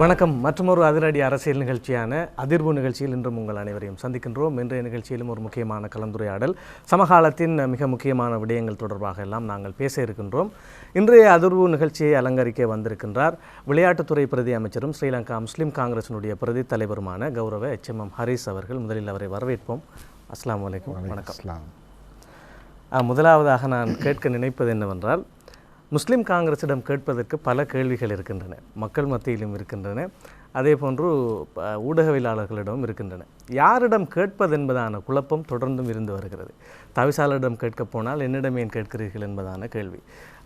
வணக்கம். மற்றொரு அதிரடி அரசியல் நிகழ்ச்சியான அதிர்வு நிகழ்ச்சியில் இன்றும் உங்கள் அனைவரையும் சந்திக்கின்றோம். இன்றைய நிகழ்ச்சியிலும் ஒரு முக்கியமான கலந்துரையாடல், சமகாலத்தின் மிக முக்கியமான விடயங்கள் தொடர்பாக எல்லாம் நாங்கள் பேச இருக்கின்றோம். இன்றைய அதிர்வு நிகழ்ச்சியை அலங்கரிக்க வந்திருக்கின்றார் விளையாட்டுத்துறை பிரதி அமைச்சரும் ஸ்ரீலங்கா முஸ்லிம் காங்கிரசினுடைய பிரதி தலைவருமான கௌரவ HMM ஹரீஸ் அவர்கள். முதலில் அவரை வரவேற்போம். அஸ்ஸலாமு அலைக்கும். வணக்கம். முதலாவதாக நான் கேட்க நினைப்பது என்னவென்றால், முஸ்லிம் காங்கிரஸிடம் கேட்பதற்கு பல கேள்விகள் இருக்கின்றன, மக்கள் மத்தியிலும் இருக்கின்றன, அதே போன்று ஊடகவியலாளர்களிடம் இருக்கின்றன. யாரிடம் கேட்பது என்பதான குழப்பம் தொடர்ந்தும் இருந்து வருகிறது. தவிசாளரிடம் கேட்கப் போனால் என்னிடம் ஏன் கேட்கிறீர்கள் என்பதான கேள்வி,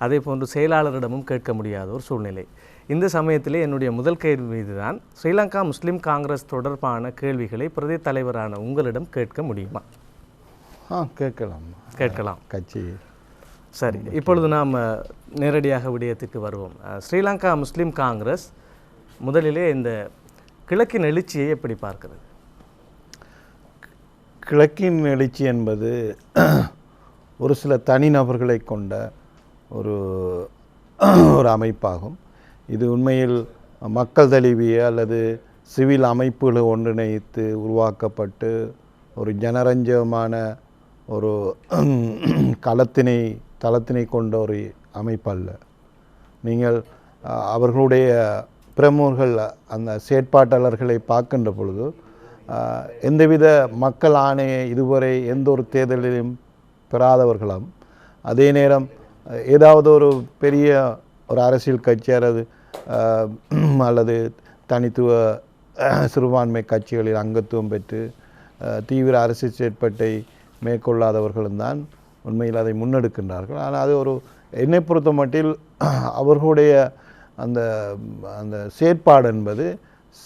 அதே போன்று செயலாளரிடமும் கேட்க முடியாத ஒரு சூழ்நிலை. இந்த சமயத்திலே என்னுடைய முதல் கேள்வி இதுதான், ஸ்ரீலங்கா முஸ்லிம் காங்கிரஸ் தொடர்பான கேள்விகளை பிரதி தலைவரான உங்களிடம் கேட்க முடியுமா? கேட்கலாம். கட்சி சரி, இப்பொழுது நாம் நேரடியாக விடயத்துக்கு வருவோம். ஸ்ரீலங்கா முஸ்லிம் காங்கிரஸ் முதலிலே இந்த கிழக்கின் எழுச்சியை எப்படி பார்க்கிறது? கிழக்கின் எழுச்சி என்பது ஒரு சில தனிநபர்களை கொண்ட ஒரு அமைப்பாகும். இது உண்மையில் மக்கள் தழுவிய அல்லது சிவில் அமைப்புகளை ஒன்றிணைத்து உருவாக்கப்பட்டு ஒரு ஜனரஞ்சகமான ஒரு தளத்தினை கொண்ட ஒரு அமைப்பல்ல. நீங்கள் அவர்களுடைய பிரமுகர்கள் அந்த செயற்பாட்டாளர்களை பார்க்கின்ற பொழுது எந்தவித மக்கள் ஆணையை இதுவரை எந்த ஒரு தேர்தலிலும் பெறாதவர்களும், அதே நேரம் ஏதாவது ஒரு பெரிய ஒரு அரசியல் கட்சி அல்லது தனித்துவ சிறுபான்மை கட்சிகளில் அங்கத்துவம் பெற்று தீவிர அரசியல் செயற்பாட்டை மேற்கொள்ளாதவர்களும் தான் உண்மையில் அதை முன்னெடுக்கின்றார்கள். ஆனால் அது ஒரு என்னை பொறுத்த மட்டில் அவர்களுடைய அந்த அந்த செயற்பாடு என்பது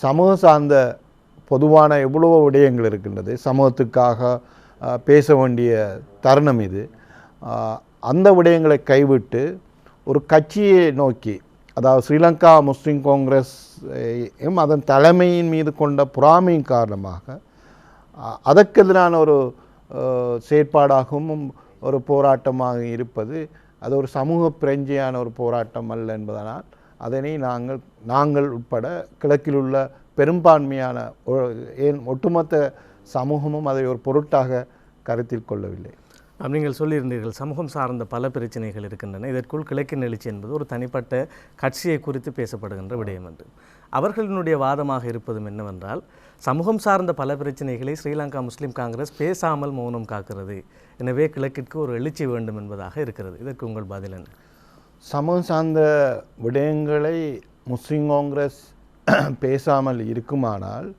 சமூக சார்ந்த பொதுவான எவ்வளவோ விடயங்கள் இருக்கின்றது. சமூகத்துக்காக பேச வேண்டிய தருணம் இது. அந்த விடயங்களை கைவிட்டு ஒரு கட்சியை நோக்கி, அதாவது ஸ்ரீலங்கா முஸ்லிம் காங்கிரஸ் அதன் தலைமையின் மீது கொண்ட பொறாமையின் காரணமாக அதற்கு எதிரான ஒரு செயற்பாடாகவும் ஒரு போராட்டமாக இருப்பது, அது ஒரு சமூக பிரஞ்சையான ஒரு போராட்டம் அல்ல என்பதனால் அதனை நாங்கள் உட்பட கிழக்கில் உள்ள பெரும்பான்மையான ஏன் ஒட்டுமொத்த சமூகமும் அதை ஒரு பொருட்டாக கருத்தில் கொள்ளவில்லை. நீங்கள் சொல்லியிருந்தீர்கள், சமூகம் சார்ந்த பல பிரச்சனைகள் இருக்கின்றன, இதற்குள் கிழக்கின் எழுச்சி என்பது ஒரு தனிப்பட்ட கட்சியை குறித்து பேசப்படுகின்ற விடயம் என்று. அவர்களினுடைய வாதமாக இருப்பதும் என்னவென்றால், சமூகம் சார்ந்த பல பிரச்சனைகளை ஸ்ரீலங்கா முஸ்லிம் காங்கிரஸ் பேசாமல் மௌனம் காக்கிறது, எனவே கிழக்கிற்கு ஒரு எழுச்சி வேண்டும் என்பதாக இருக்கிறது. இதற்கு உங்கள் பதில் என்ன? சமூகம் சார்ந்த விடயங்களை முஸ்லிம் காங்கிரஸ் பேசாமல் இருக்குமானால்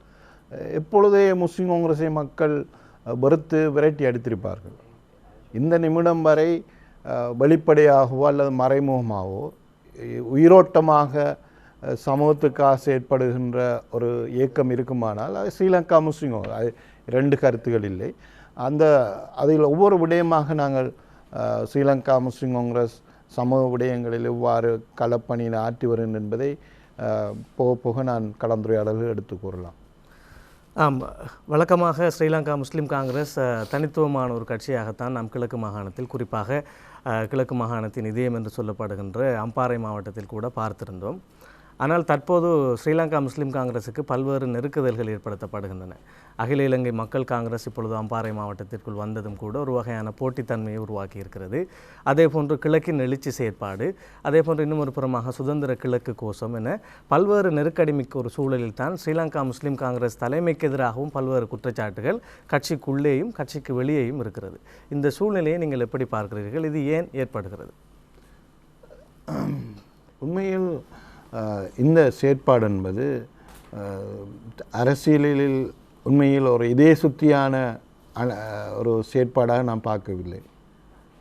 எப்பொழுதே முஸ்லிம் காங்கிரஸை மக்கள் வெறுத்து விரட்டி அடித்திருப்பார்கள். இந்த நிமிடம் வரை வெளிப்படையாகவோ அல்லது மறைமுகமாகவோ உயிரோட்டமாக சமூகத்துக்காக செயற்படுகின்ற ஒரு இயக்கம் இருக்குமானால் அது ஸ்ரீலங்கா முஸ்லிம் காங்கிரஸ். அது ரெண்டு கருத்துகள் இல்லை. அதில் ஒவ்வொரு விடயமாக நாங்கள் ஸ்ரீலங்கா முஸ்லிம் காங்கிரஸ் சமூக விடயங்களில் எவ்வாறு களப்பணியில் ஆற்றி வருகின்றன என்பதை போக போக நான் கலந்துரையாடல்கள் எடுத்து கூறலாம். வழக்கமாக ஸ்ரீலங்கா முஸ்லிம் காங்கிரஸ் தனித்துவமான ஒரு கட்சியாகத்தான் நாம் கிழக்கு மாகாணத்தில், குறிப்பாக கிழக்கு மாகாணத்தின் இதயம் என்று சொல்லப்படுகின்ற அம்பாறை மாவட்டத்தில் கூட பார்த்திருந்தோம். ஆனால் தற்போது ஸ்ரீலங்கா முஸ்லிம் காங்கிரஸுக்கு பல்வேறு நெருக்குதல்கள் ஏற்படுத்தப்படுகின்றன. அகில இலங்கை மக்கள் காங்கிரஸ் இப்பொழுது அம்பாறை மாவட்டத்திற்குள் வந்ததும் கூட ஒரு வகையான போட்டித்தன்மையை உருவாக்கி இருக்கிறது. அதே போன்று கிழக்கின் எழுச்சி செயற்பாடு, அதே போன்று இன்னும் ஒரு புறமாக சுதந்திர கிழக்கு கோஷம் என பல்வேறு நெருக்கடிமிக்க ஒரு சூழலில் தான் ஸ்ரீலங்கா முஸ்லிம் காங்கிரஸ் தலைமைக்கு எதிராகவும் பல்வேறு குற்றச்சாட்டுகள் கட்சிக்குள்ளேயும் கட்சிக்கு வெளியேயும் இருக்கிறது. இந்த சூழ்நிலையை நீங்கள் எப்படி பார்க்கிறீர்கள்? இது ஏன் ஏற்படுகிறது? உண்மையில் இந்த செயற்பாடு என்பது அரசியலில் உண்மையில் ஒரு இதே சுத்தியான ஒரு செயற்பாடாக நான் பார்க்கவில்லை.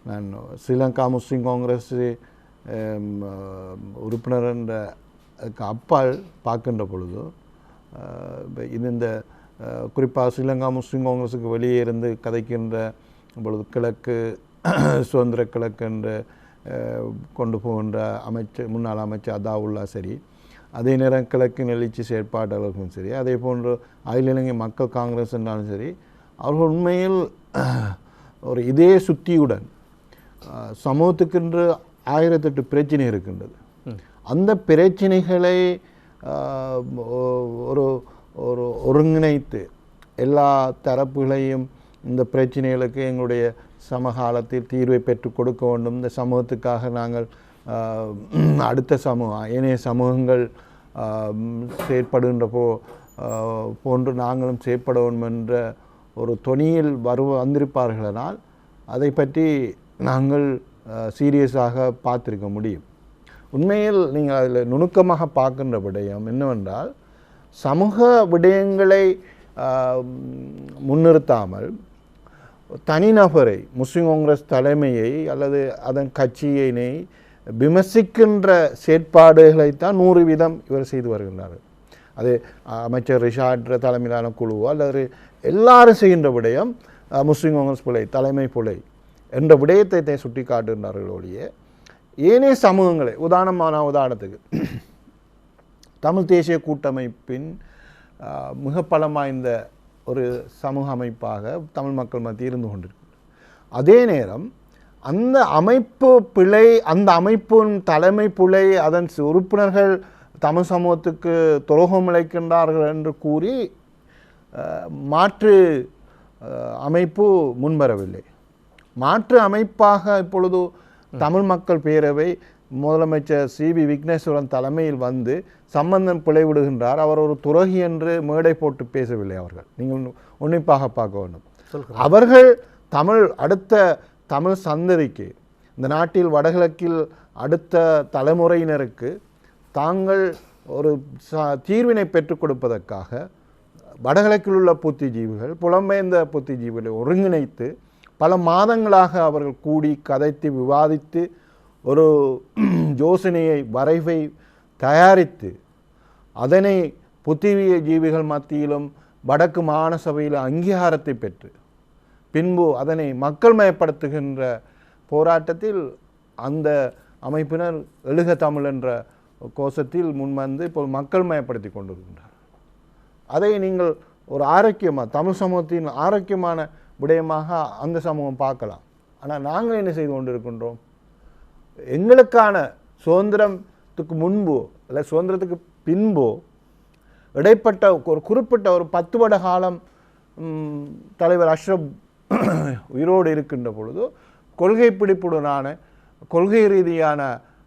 நான் ஸ்ரீலங்கா முஸ்லிம் காங்கிரஸ் உறுப்பினர் என்ற அப்பால் பார்க்கின்ற பொழுது இந்த குறிப்பாக ஸ்ரீலங்கா முஸ்லிம் காங்கிரஸுக்கு வெளியே இருந்து கதைக்கின்ற பொழுது கிழக்கு சுதந்திர கிழக்கு என்று கொண்டு போகின்ற முன்னாள் அமைச்சர் அதாவுல்லா சரி, அதே நேரம் கிழக்கின் எழுச்சி செயற்பாட்டாளர்களும் சரி, அதே போன்று அகில இலங்கை மக்கள் காங்கிரஸ் என்றாலும் சரி, அவர்கள் உண்மையில் ஒரு இதே சுத்தியுடன் சமூகத்துக்கென்று 1008 பிரச்சனை இருக்கின்றது. அந்த பிரச்சனைகளை ஒரு ஒரு ஒருங்கிணைத்து எல்லா தரப்புகளையும் இந்த பிரச்சனைகளுக்கு எங்களுடைய சமகாலத்தில் தீர்வை பெற்றுக் கொடுக்க வேண்டும். இந்த சமூகத்துக்காக நாங்கள் அடுத்த சமூகம் ஏனைய சமூகங்கள் செயற்படுகின்ற போன்று நாங்களும் செயற்பட வேண்டும் என்ற ஒரு தொனியில் வந்திருப்பார்களானால் அதை பற்றி நாங்கள் சீரியஸாக பார்த்திருக்க முடியும். உண்மையில் நீங்கள் அதில் நுணுக்கமாக பார்க்கின்ற விடயம் என்னவென்றால், சமூக விடயங்களை முன்னிறுத்தாமல் தனிநபரை, முஸ்லிம் காங்கிரஸ் தலைமையை அல்லது அதன் கட்சியினை விமர்சிக்கின்ற செயற்பாடுகளைத்தான் 100% இவர் செய்து வருகின்றார்கள். அது அமைச்சர் ரிஷாட் தலைமையிலான குழுவோ அல்லது எல்லாரும் செய்கின்ற விடயம் முஸ்லிம் காங்கிரஸ் பிழை, தலைமை பிழை என்ற விடயத்தை சுட்டி காட்டுகின்றார்களோடைய ஏனைய சமூகங்களை உதாரணத்துக்கு தமிழ் தேசிய கூட்டமைப்பின் மிக பலம் வாய்ந்த ஒரு சமூக அமைப்பாக தமிழ் மக்கள் மத்தியில் இருந்து கொண்டிருக்கிறது. அதே நேரம் அந்த அமைப்பு பிழை, அந்த அமைப்பின் தலைமை பிழை, அதன் உறுப்பினர்கள் தமிழ் சமூகத்துக்கு துரோகம் இழைக்கின்றார்கள் என்று கூறி மாற்று அமைப்பு முன்வரவில்லை. மாற்று அமைப்பாக இப்பொழுது தமிழ் மக்கள் பேரவை முதலமைச்சர் சிவி விக்னேஸ்வரன் தலைமையில் வந்து சம்பந்தன் பிழைவிடுகின்றார். அவர் ஒரு துரோகி என்று மேடை போட்டு பேசவில்லை. அவர்கள் நீங்கள் உன்னிப்பாக பார்க்க வேண்டும். அவர்கள் அடுத்த தமிழ் சந்ததிக்கு, இந்த நாட்டில் வடகிழக்கில் அடுத்த தலைமுறையினருக்கு தாங்கள் ஒரு தீர்வினை பெற்றுக் கொடுப்பதற்காக வடகிழக்கில் உள்ள புத்திஜீவிகள், புலம்பெயர்ந்த புத்திஜீவிகளை ஒருங்கிணைத்து பல மாதங்களாக அவர்கள் கூடி கதைத்து விவாதித்து ஒரு யோசனையை, வரைவை தயாரித்து அதனை புத்திஜீவிகள் மத்தியிலும் வடக்கு மாகாண சபையில் அங்கீகாரத்தை பெற்று பின்பு அதனை மக்கள் மயப்படுத்துகின்ற போராட்டத்தில் அந்த அமைப்பினர் எழுக தமிழ் என்ற கோஷத்தில் முன்வந்து இப்போ மக்கள் மயப்படுத்தி கொண்டிருக்கின்றார். அதை நீங்கள் ஒரு ஆரோக்கியமாக, தமிழ் சமூகத்தின் ஆரோக்கியமான விடயமாக அந்த சமூகம் பார்க்கலாம். ஆனால் நாங்கள் என்ன செய்து கொண்டிருக்கின்றோம்? எங்களுக்கான சுதந்திரத்துக்கு முன்போ இல்லை சுதந்திரத்துக்கு பின்போ இடைப்பட்ட ஒரு குறிப்பிட்ட ஒரு 10 வருட காலம் தலைவர் அஷ்ரப் உயிரோடு இருக்கின்ற பொழுது கொள்கை பிடிப்புடனான, கொள்கை ரீதியான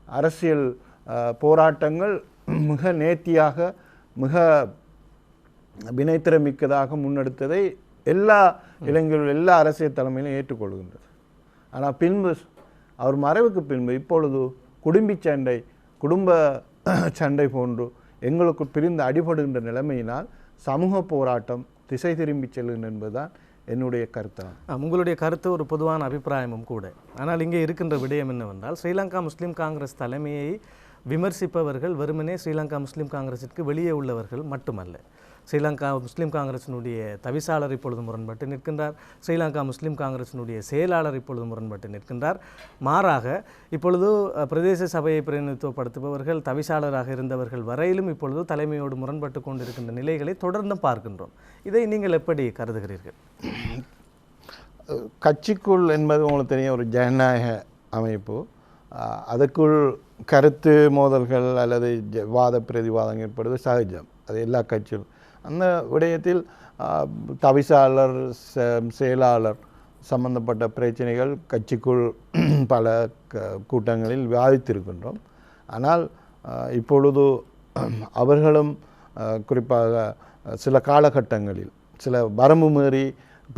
அரசியல் போராட்டங்கள் மிக நேர்த்தியாக, மிக வினைத்திறமிக்கதாக முன்னெடுத்ததை எல்லா இளைஞர்கள், எல்லா அரசியல் தலைமையிலும் ஏற்றுக்கொள்கின்றது. ஆனால் பின்பு அவர் மறைவுக்கு பின்பு இப்பொழுது குடும்ப சண்டை போன்று எங்களுக்கு பிரிந்து அடிபடுகின்ற நிலைமையினால் சமூக போராட்டம் திசை திரும்பி செல்லும் என்பதுதான் என்னுடைய கருத்து. உங்களுடைய கருத்து ஒரு பொதுவான அபிப்பிராயமும் கூட. ஆனால் இங்கே இருக்கின்ற விடயம் என்னவென்றால், ஸ்ரீலங்கா முஸ்லீம் காங்கிரஸ் தலைமையை விமர்சிப்பவர்கள் வெறுமனே ஸ்ரீலங்கா முஸ்லீம் காங்கிரஸிற்கு வெளியே உள்ளவர்கள் மட்டுமல்ல. ஸ்ரீலங்கா முஸ்லீம் காங்கிரசினுடைய தவிசாளர் இப்பொழுது முரண்பட்டு நிற்கின்றார். ஸ்ரீலங்கா முஸ்லீம் காங்கிரசினுடைய செயலாளர் இப்பொழுது முரண்பட்டு நிற்கின்றார். மாறாக இப்பொழுது பிரதேச சபையை பிரதிநிதித்துவப்படுத்துபவர்கள், தவிசாளராக இருந்தவர்கள் வரையிலும் இப்பொழுது தலைமையோடு முரண்பட்டு கொண்டிருக்கின்ற நிலைகளை தொடர்ந்து பார்க்கின்றோம். இதை நீங்கள் எப்படி கருதுகிறீர்கள்? கட்சிக்குள் என்பது உங்களுக்கு தெரியும் ஒரு ஜனநாயக அமைப்பு. அதுக்குள் கருத்து மோதல்கள் அல்லது வாத பிரதிவாதங்கள் ஏற்படுவது சகஜம். அது எல்லா கட்சியும். அந்த விடயத்தில் தவிசாளர், செயலாளர் சம்பந்தப்பட்ட பிரச்சனைகள் கட்சிக்குள் பல கூட்டங்களில் விவாதித்திருக்கின்றோம். ஆனால் இப்பொழுது அவர்களும் குறிப்பாக சில காலகட்டங்களில் சில வரம்பு மீறி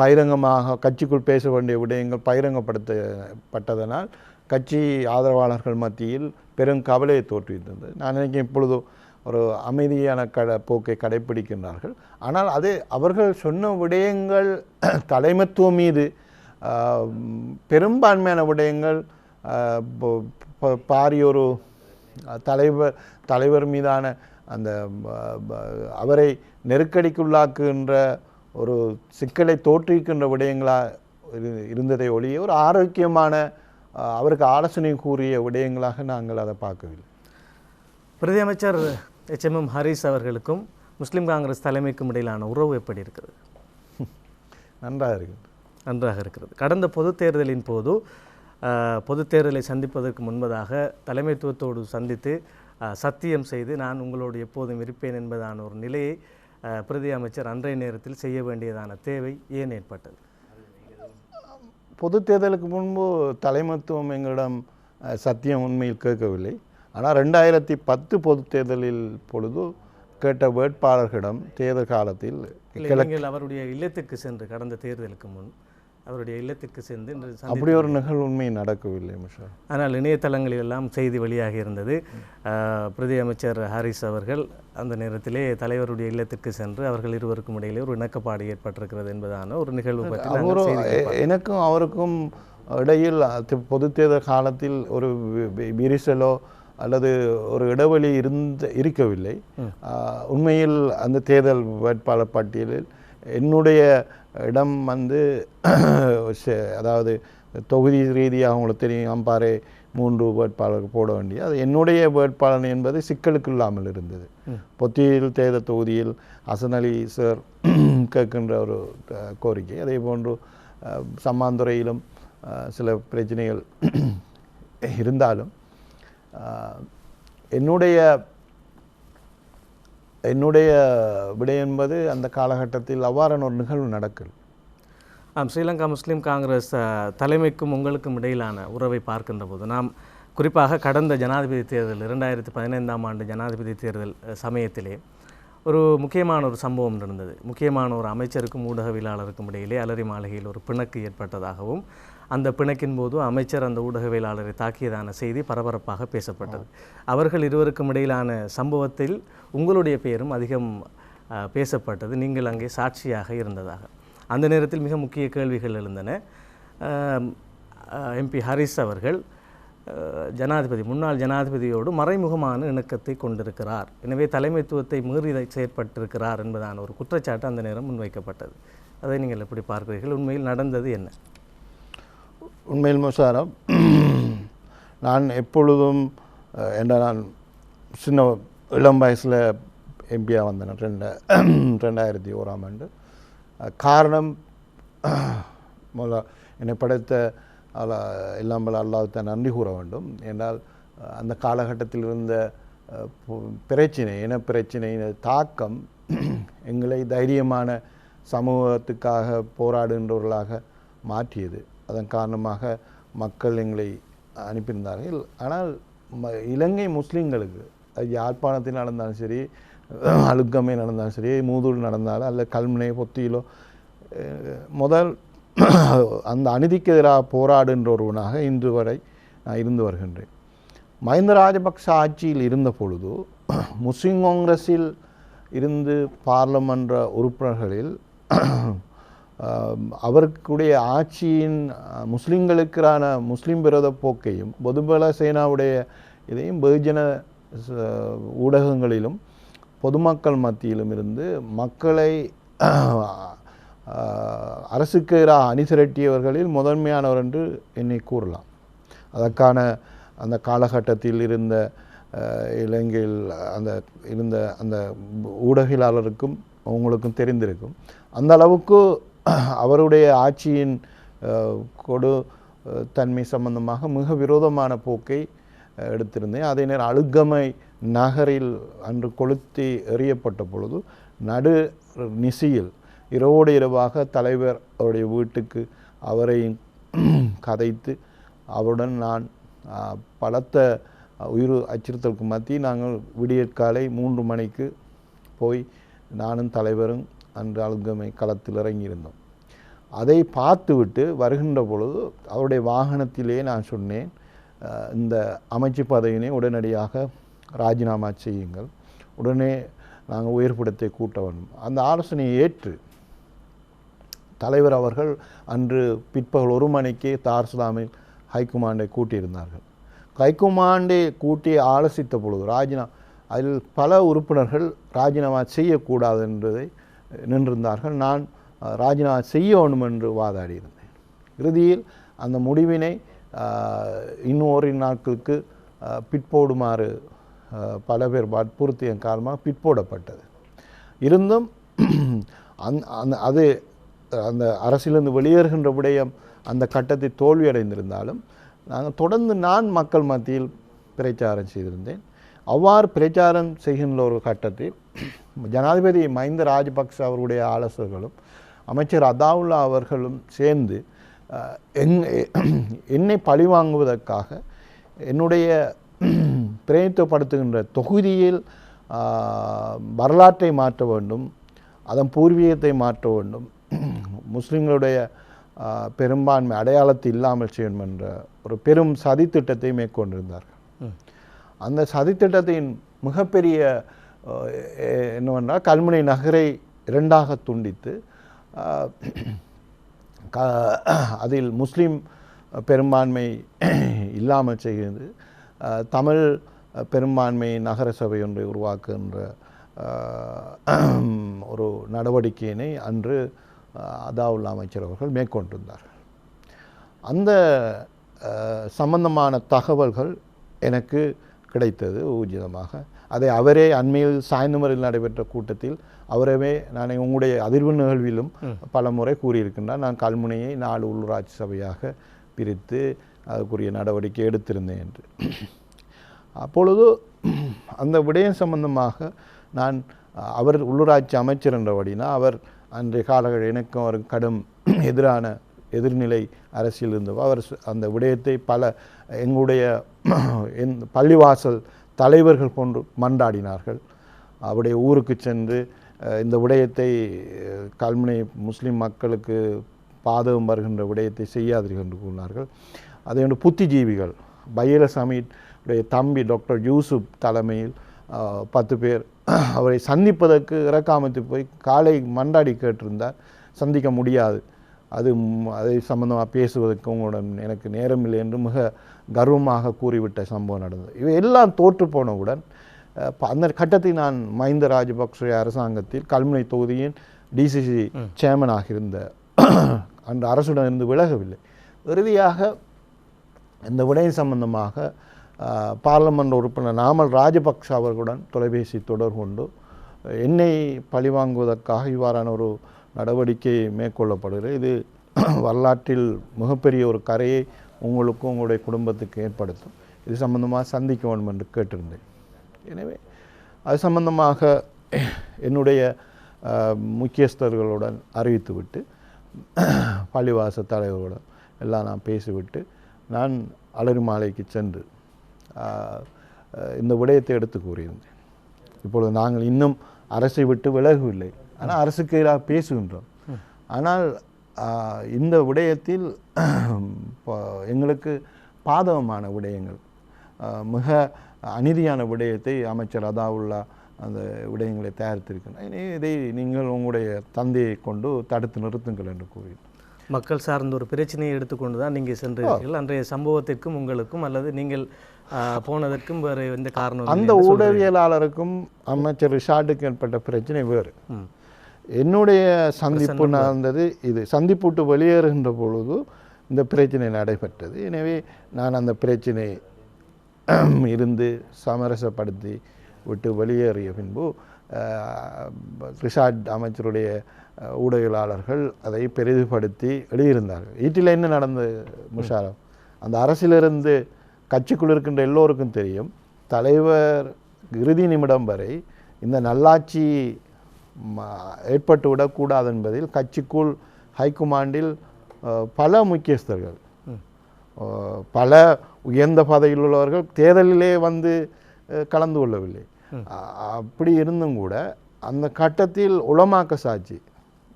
பகிரங்கமாக கட்சிக்குள் பேச வேண்டிய விடயங்கள் பகிரங்கப்படுத்தப்பட்டதனால் கட்சி ஆதரவாளர்கள் மத்தியில் பெரும் கவலையை தோற்றுவித்தது. நான் நினைக்கிறேன் இப்பொழுது ஒரு அமைதியான போக்கை கடைப்பிடிக்கின்றார்கள். ஆனால் அது அவர்கள் சொன்ன விடயங்கள் தலைமைத்துவம் மீது பெரும்பான்மையான விடயங்கள் பாரியொரு தலைவர் மீதான அந்த அவரை நெருக்கடிக்குள்ளாக்குகின்ற ஒரு சிக்கலை தோற்றுவிக்கின்ற விடயங்களாக இருந்ததை ஒழிய ஒரு ஆரோக்கியமான அவருக்கு ஆலோசனை கூறிய விடயங்களாக நாங்கள் அதை பார்க்கவில்லை. பிரதி அமைச்சர் HMM ஹரீஸ் அவர்களுக்கும் முஸ்லீம் காங்கிரஸ் தலைமைக்கும் இடையிலான உறவு எப்படி இருக்கிறது? நன்றாக இருக்கிறது. கடந்த பொதுத் தேர்தலின் போது பொதுத் தேர்தலை சந்திப்பதற்கு முன்பதாக தலைமைத்துவத்தோடு சந்தித்து சத்தியம் செய்து நான் உங்களோடு எப்போதும் இருப்பேன் என்பதான ஒரு நிலையை பிரதி அமைச்சர் அன்றைய நேரத்தில் செய்ய வேண்டியதான தேவை ஏன் ஏற்பட்டது? பொது தேர்தலுக்கு முன்பு தலைமத்துவம் எங்களிடம் சத்தியம் உண்மையில் கேட்கவில்லை. ஆனால் 2010 பொது தேர்தலில் பொழுது கேட்ட வேட்பாளர்களிடம் தேர்தல் காலத்தில் நீங்கள் அவருடைய இல்லத்துக்கு சென்று கடந்த தேர்தலுக்கு முன் அவருடைய இல்லத்திற்கு சென்று அப்படி ஒரு நிகழ்வு உண்மை நடக்கவில்லை மிஷா. ஆனால் இணையதளங்களில் எல்லாம் செய்தி வெளியாகி இருந்தது. பிரதி அமைச்சர் ஹாரிஸ் அவர்கள் அந்த நேரத்திலே தலைவருடைய இல்லத்திற்கு சென்று அவர்கள் இருவருக்கும் இடையிலே ஒரு இணக்கப்பாடு ஏற்பட்டிருக்கிறது என்பதான ஒரு நிகழ்வு பற்றி எனக்கும் அவருக்கும் இடையில் பொது தேர்தல் காலத்தில் ஒரு விரிசலோ அல்லது ஒரு இடைவெளி இருக்கவில்லை. உண்மையில் அந்த தேர்தல் வேட்பாளர் பட்டியலில் என்னுடைய இடம் வந்து அதாவது தொகுதி ரீதியாக அவங்களுக்கு தெரியும், அம்பாறை 3 வேட்பாளர் போட வேண்டிய அது என்னுடைய வேட்பாளர் என்பது சிக்கலுக்கு இல்லாமல் இருந்தது. பொத்தியில் தேர்தல் தொகுதியில் ஹசன் அலி சார் கேட்கின்ற ஒரு கோரிக்கை, அதே போன்று சம்மாந்துறையிலும் சில பிரச்சனைகள் இருந்தாலும் என்னுடைய விடை என்பது அந்த காலகட்டத்தில் அவ்வாறான ஒரு நிகழ்வு நடக்கல். ஸ்ரீலங்கா முஸ்லீம் காங்கிரஸ் தலைமைக்கும் உங்களுக்கும் இடையிலான உறவை பார்க்கின்ற போது நாம் குறிப்பாக கடந்த ஜனாதிபதி தேர்தல் 2015ஆம் ஆண்டு ஜனாதிபதி தேர்தல் சமயத்திலே ஒரு முக்கியமான ஒரு சம்பவம் நடந்தது. முக்கியமான ஒரு அமைச்சருக்கும் ஊடகவியலாளருக்கும் இடையிலே அலரி மாளிகையில் ஒரு பிணக்கு ஏற்பட்டதாகவும் அந்த பிணக்கின் போது அமைச்சர் அந்த ஊடகவியலாளரை தாக்கியதான செய்தி பரபரப்பாக பேசப்பட்டது. அவர்கள் இருவருக்கும் இடையிலான சம்பவத்தில் உங்களுடைய பெயரும் அதிகம் பேசப்பட்டது. நீங்கள் அங்கே சாட்சியாக இருந்ததாக. அந்த நேரத்தில் மிக முக்கிய கேள்விகள் எழுந்தன. எம்பி ஹரிஸ் அவர்கள் முன்னாள் ஜனாதிபதியோடு மறைமுகமான இணக்கத்தை கொண்டிருக்கிறார், எனவே தலைமைத்துவத்தை மீறி செயற்பட்டிருக்கிறார் என்பதான ஒரு குற்றச்சாட்டு அந்த நேரம் முன்வைக்கப்பட்டது. அதை நீங்கள் எப்படி பார்க்கிறீர்கள்? உண்மையில் நடந்தது என்ன? உண்மையில் முஷாரப், நான் எப்பொழுதும் நான் சின்ன இளம் வயசில் எம்பியாக வந்தேன் 2001ஆம் ஆண்டு. காரணம் என்னை படைத்த எல்லாம் அல்லாஹ்வுக்கு நன்றி கூற வேண்டும். என்றால் அந்த காலகட்டத்தில் இருந்த இன பிரச்சனையின் தாக்கம் எங்களை தைரியமான சமூகத்துக்காக போராடுகின்றவர்களாக மாற்றியது. அதன் காரணமாக மக்கள் எங்களை அனுப்பியிருந்தார்கள். ஆனால் இலங்கை முஸ்லீம்களுக்கு அது யாழ்ப்பாணத்தில் நடந்தாலும் சரி, அழுக்கமே நடந்தாலும் சரி, மூதூர் நடந்தாலும் அல்ல கல்முனை பொத்தியிலோ முதல் அந்த அநீதிக்கு எதிராக போராடுகின்ற ஒருவனாக இன்று வரை நான் இருந்து வருகின்றேன். மஹிந்த ராஜபக்ஷ ஆட்சியில் இருந்த பொழுது முஸ்லீம் காங்கிரஸில் இருந்து பாராளுமன்ற உறுப்பினர்களில் அவர்களுடைய ஆட்சியின் முஸ்லீம்களுக்கான முஸ்லீம் விரோத போக்கையும் பொதுபல சேனாவுடைய இதையும் வெகுஜன ஊடகங்களிலும் பொதுமக்கள் மத்தியிலும் இருந்து மக்களை அரசுக்கு எதிராக அணிதிரட்டியவர்களில் முதன்மையானவர் என்று என்னை கூறலாம். அதற்கான அந்த காலகட்டத்தில் இருந்த இலங்கையில் அந்த ஊடகவியலாளருக்கும் அவங்களுக்கும் தெரிந்திருக்கும். அந்த அளவுக்கு அவருடைய ஆட்சியின் கொடு தன்மை சம்பந்தமாக மிக விரோதமான போக்கை எடுத்திருந்தேன். அதே நேரம் அழுகமை நகரில் அன்று கொளுத்தி எறியப்பட்ட பொழுது நடு நிசியில் இரவோடு இரவாக தலைவர் அவருடைய வீட்டுக்கு அவரையும் கதைத்து அவருடன் நான் பலத்த உயிர் அச்சுறுத்தலுக்கு மத்திய நாங்கள் விடியற்காலை 3 மணிக்கு போய் நானும் தலைவரும் அன்று அழுகமை களத்தில் இறங்கியிருந்தோம். அதை பார்த்துவிட்டு வருகின்ற பொழுது அவருடைய வாகனத்திலே நான் சொன்னேன், இந்த அமைச்சு பதவியினை உடனடியாக ராஜினாமா செய்யுங்கள், உடனே நாங்கள் உயிர்ப்பிடத்தை கூட்ட வேண்டும். அந்த ஆலோசனையை ஏற்று தலைவர் அவர்கள் அன்று பிற்பகல் 1 மணிக்கு தார்சுலாமில் ஹைகமாண்டை கூட்டியிருந்தார்கள். ஹைகமாண்டை கூட்டி ஆலோசித்த பொழுது அதில் பல உறுப்பினர்கள் ராஜினாமா செய்யக்கூடாது என்பதை நின்றிருந்தார்கள். நான் ராஜினாமா செய்ய வேண்டும் என்று வாதாடியிருந்தேன். இறுதியில் அந்த முடிவினை இன்னும் 1 நாட்களுக்கு பிற்போடுமாறு பல பேர் வற்புறுத்திய காரணமாக பிற்போடப்பட்டது. இருந்தும் அந்த அரசிலிருந்து வெளியேறுகின்ற விடயம் அந்த கட்டத்தை தோல்வியடைந்திருந்தாலும் நாங்கள் தொடர்ந்து நான் மக்கள் மத்தியில் பிரச்சாரம் செய்திருந்தேன். அவ்வாறு பிரச்சாரம் செய்கின்ற ஒரு கட்டத்தில் ஜனாதிபதி மஹிந்த ராஜபக்ச அவருடைய ஆலோசகர்களும் அமைச்சர் அதாவுல்லா அவர்களும் சேர்ந்து என்னை பழிவாங்குவதற்காக என்னுடைய பிரதிநிதித்துவப்படுத்துகின்ற தொகுதியில் வரலாற்றை மாற்ற வேண்டும், அதன் பூர்வீகத்தை மாற்ற வேண்டும், முஸ்லிம்களுடைய பெரும்பான்மை அடையாளத்தை இல்லாமல் செய்யணும் என்ற ஒரு பெரும் சதித்திட்டத்தை மேற்கொண்டிருந்தார்கள். அந்த சதித்திட்டத்தின் மிகப்பெரிய என்னவென்றால் கல்முனை நகரை இரண்டாக துண்டித்து அதில் முஸ்லீம் பெரும்பான்மை இல்லாமல் செய்கிறது, தமிழ் பெரும்பான்மை நகர சபை ஒன்றை உருவாக்குகின்ற ஒரு நடவடிக்கையினை அன்று அதாவுல்லா அமைச்சர் அவர்கள் மேற்கொண்டிருந்தார்கள். அந்த சம்பந்தமான தகவல்கள் எனக்கு கிடைத்தது ஊர்ஜிதமாக. அதை அவரே அண்மையில் சாய்ந்தமரில் நடைபெற்ற கூட்டத்தில் அவரவே நான் உங்களுடைய அதிர்வு நிகழ்விலும் பல முறை கூறியிருக்கின்றார். நான் கல்முனையை 4 உள்ளூராட்சி சபையாக பிரித்து அதுக்குரிய நடவடிக்கை எடுத்திருந்தேன் என்று. அப்பொழுது அந்த விடயம் சம்பந்தமாக நான் அவர் உள்ளூராட்சி அமைச்சர் என்றபடினா அவர் அன்றைய காலங்கள் எனக்கும் அவர் கடும் எதிர்நிலை அரசியல் இருந்தவர். அவர் அந்த விடயத்தை பல எங்களுடைய பள்ளிவாசல் தலைவர்கள் போன்று மன்றாடினார்கள். அவருடைய ஊருக்கு சென்று இந்த விடயத்தை கல்முனை முஸ்லீம் மக்களுக்கு பாதகம் வருகின்ற விடயத்தை செய்யாதீர்கள் என்று கூறினார்கள். அதை புத்திஜீவிகள் பையலசாமி தம்பி டாக்டர் யூசுப் தலைமையில் 10 பேர் அவரை சந்திப்பதற்கு இறக்காமத்து போய் காலை மண்டாடி கேட்டிருந்தார். சந்திக்க முடியாது, அதை சம்பந்தமாக பேசுவதற்கு உங்களுடன் எனக்கு நேரமில்லை என்று மிக கர்வமாக கூறிவிட்ட சம்பவம் நடந்தது. இவை எல்லாம் தோற்று போனவுடன் அந்த கட்டத்தில் நான் மஹிந்த ராஜபக்ஷ அரசாங்கத்தில் கல்முனை தொகுதியின் டிசிசி சேர்மனாக இருந்த அந்த அரசுடன் இருந்து விலகவில்லை. இறுதியாக இந்த விடயம் சம்பந்தமாக பார்லமெண்ட் உறுப்பினர் நாமல் ராஜபக்ஷ அவர்களுடன் தொலைபேசி தொடர்பு கொண்டு என்னை பழிவாங்குவதற்காக இவ்வாறான ஒரு நடவடிக்கை மேற்கொள்ளப்படுகிறது, இது வரலாற்றில் மிகப்பெரிய ஒரு கரையை உங்களுக்கும் உங்களுடைய குடும்பத்துக்கு ஏற்படுத்தும், இது சம்பந்தமாக சந்திக்க வேண்டும் என்று கேட்டிருந்தேன். எனவே அது சம்பந்தமாக என்னுடைய முக்கியஸ்தர்களுடன் அறிவித்துவிட்டு பள்ளிவாச தலைவர்களுடன் எல்லாம் நான் பேசிவிட்டு நான் அலரிமாலைக்கு சென்று இந்த விடயத்தை எடுத்து கூறியிருந்தேன். இப்பொழுது நாங்கள் இன்னும் அரசை விட்டு விலகவில்லை, ஆனால் அரசுக்கு எதிராக பேசுகின்றோம். ஆனால் இந்த விடயத்தில் எங்களுக்கு பாதகமான விடயங்கள், மிக அநீதியான விடயத்தை அமைச்சர் அதாவுல்லா அந்த விடயங்களை தயாரித்திருக்கின்றனர். இதை நீங்கள் உங்களுடைய தந்தையை கொண்டு தடுத்து நிறுத்துங்கள் என்று கூறினார். மக்கள் சார்ந்த ஒரு பிரச்சனையை எடுத்துக்கொண்டு தான் நீங்கள் சென்றீர்கள். அன்றைய சம்பவத்திற்கும் உங்களுக்கும் அல்லது நீங்கள் போனதற்கும் வேறு எந்த காரணம்? அந்த ஊடகவியலாளருக்கும் அமைச்சர் ரிஷார்டுக்கு ஏற்பட்ட பிரச்சனை வேறு. என்னுடைய சந்திப்பு நடந்தது இது. சந்திப்புட்டு வெளியேறுகின்ற பொழுது இந்த பிரச்சனை நடைபெற்றது. எனவே நான் அந்த பிரச்சனை இருந்து சமரசப்படுத்தி விட்டு வெளியேறிய பின்பு ரிஷாட் அமைச்சருடைய ஊடகவியலாளர்கள் அதை பெரிதுபடுத்தி எழுதியிருந்தார்கள். வீட்டில் என்ன நடந்த முஷாரப், அந்த அரசிலிருந்து கட்சிக்குள் இருக்கின்ற எல்லோருக்கும் தெரியும், தலைவர் இறுதி நிமிடம் வரை இந்த நல்லாட்சி ஏற்பட்டு விடக்கூடாது என்பதில் கட்சிக்குள் ஹைகமாண்டில் பல முக்கியஸ்தர்கள், பல உயர்ந்த பதவியில் உள்ளவர்கள் தேர்தலிலே வந்து கலந்து கொள்ளவில்லை. அப்படி இருந்தும் கூட அந்த கட்டத்தில் உலமாக்க சாட்சி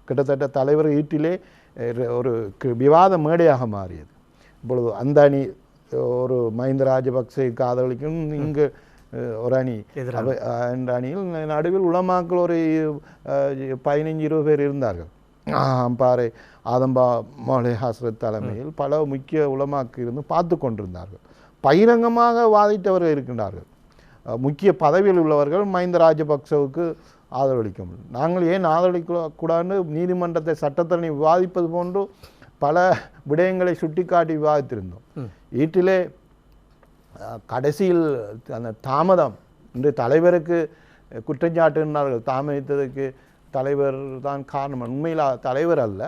கிட்டத்தட்ட தலைவர் வீட்டிலே ஒரு விவாத மேடையாக மாறியது. இப்பொழுது அந்த அணி ஒரு மஹிந்த ராஜபக்சேக்கு ஆதரவளிக்கும், இங்கு ஒரு அணி என்ற அணியில் நடுவில் உலமாக்கள் ஒரு 15-20 பேர் இருந்தார்கள். அம்பாறை ஆதம்பா மௌலை ஹஸ்ரத் தலைமையில் பல முக்கிய உலமாக்கு இருந்து பார்த்து கொண்டிருந்தார்கள். பகிரங்கமாக வாதிட்டவர்கள் இருக்கின்றார்கள். முக்கிய பதவியில் உள்ளவர்கள் மஹிந்த ராஜபக்சவுக்கு ஆதரவளிக்க முடியும். நாங்கள் ஏன் ஆதரவளிக்கக்கூடாதுன்னு நீதிமன்றத்தை சட்டத்தரணி விவாதிப்பது போன்று பல விடயங்களை சுட்டிக்காட்டி விவாதித்திருந்தோம். வீட்டிலே கடைசியில் அந்த தாமதம் இன்று தலைவருக்கு குற்றஞ்சாட்டுகிறார்கள். தாமதித்ததுக்கு தலைவர் தான் காரணம். உண்மையில் தலைவர் அல்ல,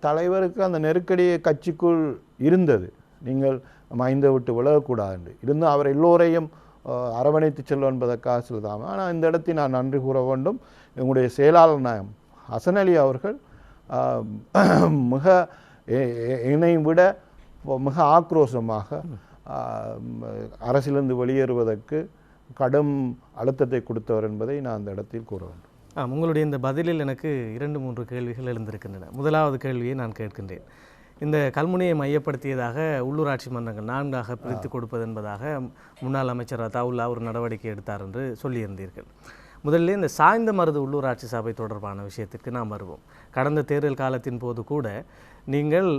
தலைவருக்கு அந்த நெருக்கடி கட்சிக்குள் இருந்தது. நீங்கள் மஹிந்த விட்டு விலகக்கூடாது என்று இருந்தும் அவர் எல்லோரையும் அரவணைத்து செல்வோம் என்பதற்காக செல்லுதாமல். ஆனால் இந்த இடத்தில் நான் நன்றி கூற வேண்டும். எங்களுடைய செயலாளர் நாயம் ஹசன் அலி அவர்கள் மிக என்னை விட மிக ஆக்ரோஷமாக அரசிலிருந்து வெளியேறுவதற்கு கடும் அழுத்தத்தை கொடுத்தவர் என்பதை நான் அந்த இடத்தில் கூற வேண்டும். உங்களுடைய இந்த பதிலில் எனக்கு 2-3 கேள்விகள் எழுந்திருக்கின்றன. முதலாவது கேள்வியை நான் கேட்கின்றேன். இந்த கல்முனையை மையப்படுத்தியதாக உள்ளூராட்சி மன்றங்கள் 4ஆக பிரித்து கொடுப்பது என்பதாக முன்னாள் அமைச்சர் அத்தாவுல்லா ஒரு நடவடிக்கை எடுத்தார் என்று சொல்லியிருந்தீர்கள். முதலில் இந்த சாய்ந்தமருது உள்ளூராட்சி சபை தொடர்பான விஷயத்திற்கு நாம் வருவோம். கடந்த தேர்தல் காலத்தின் போது கூட நீங்கள்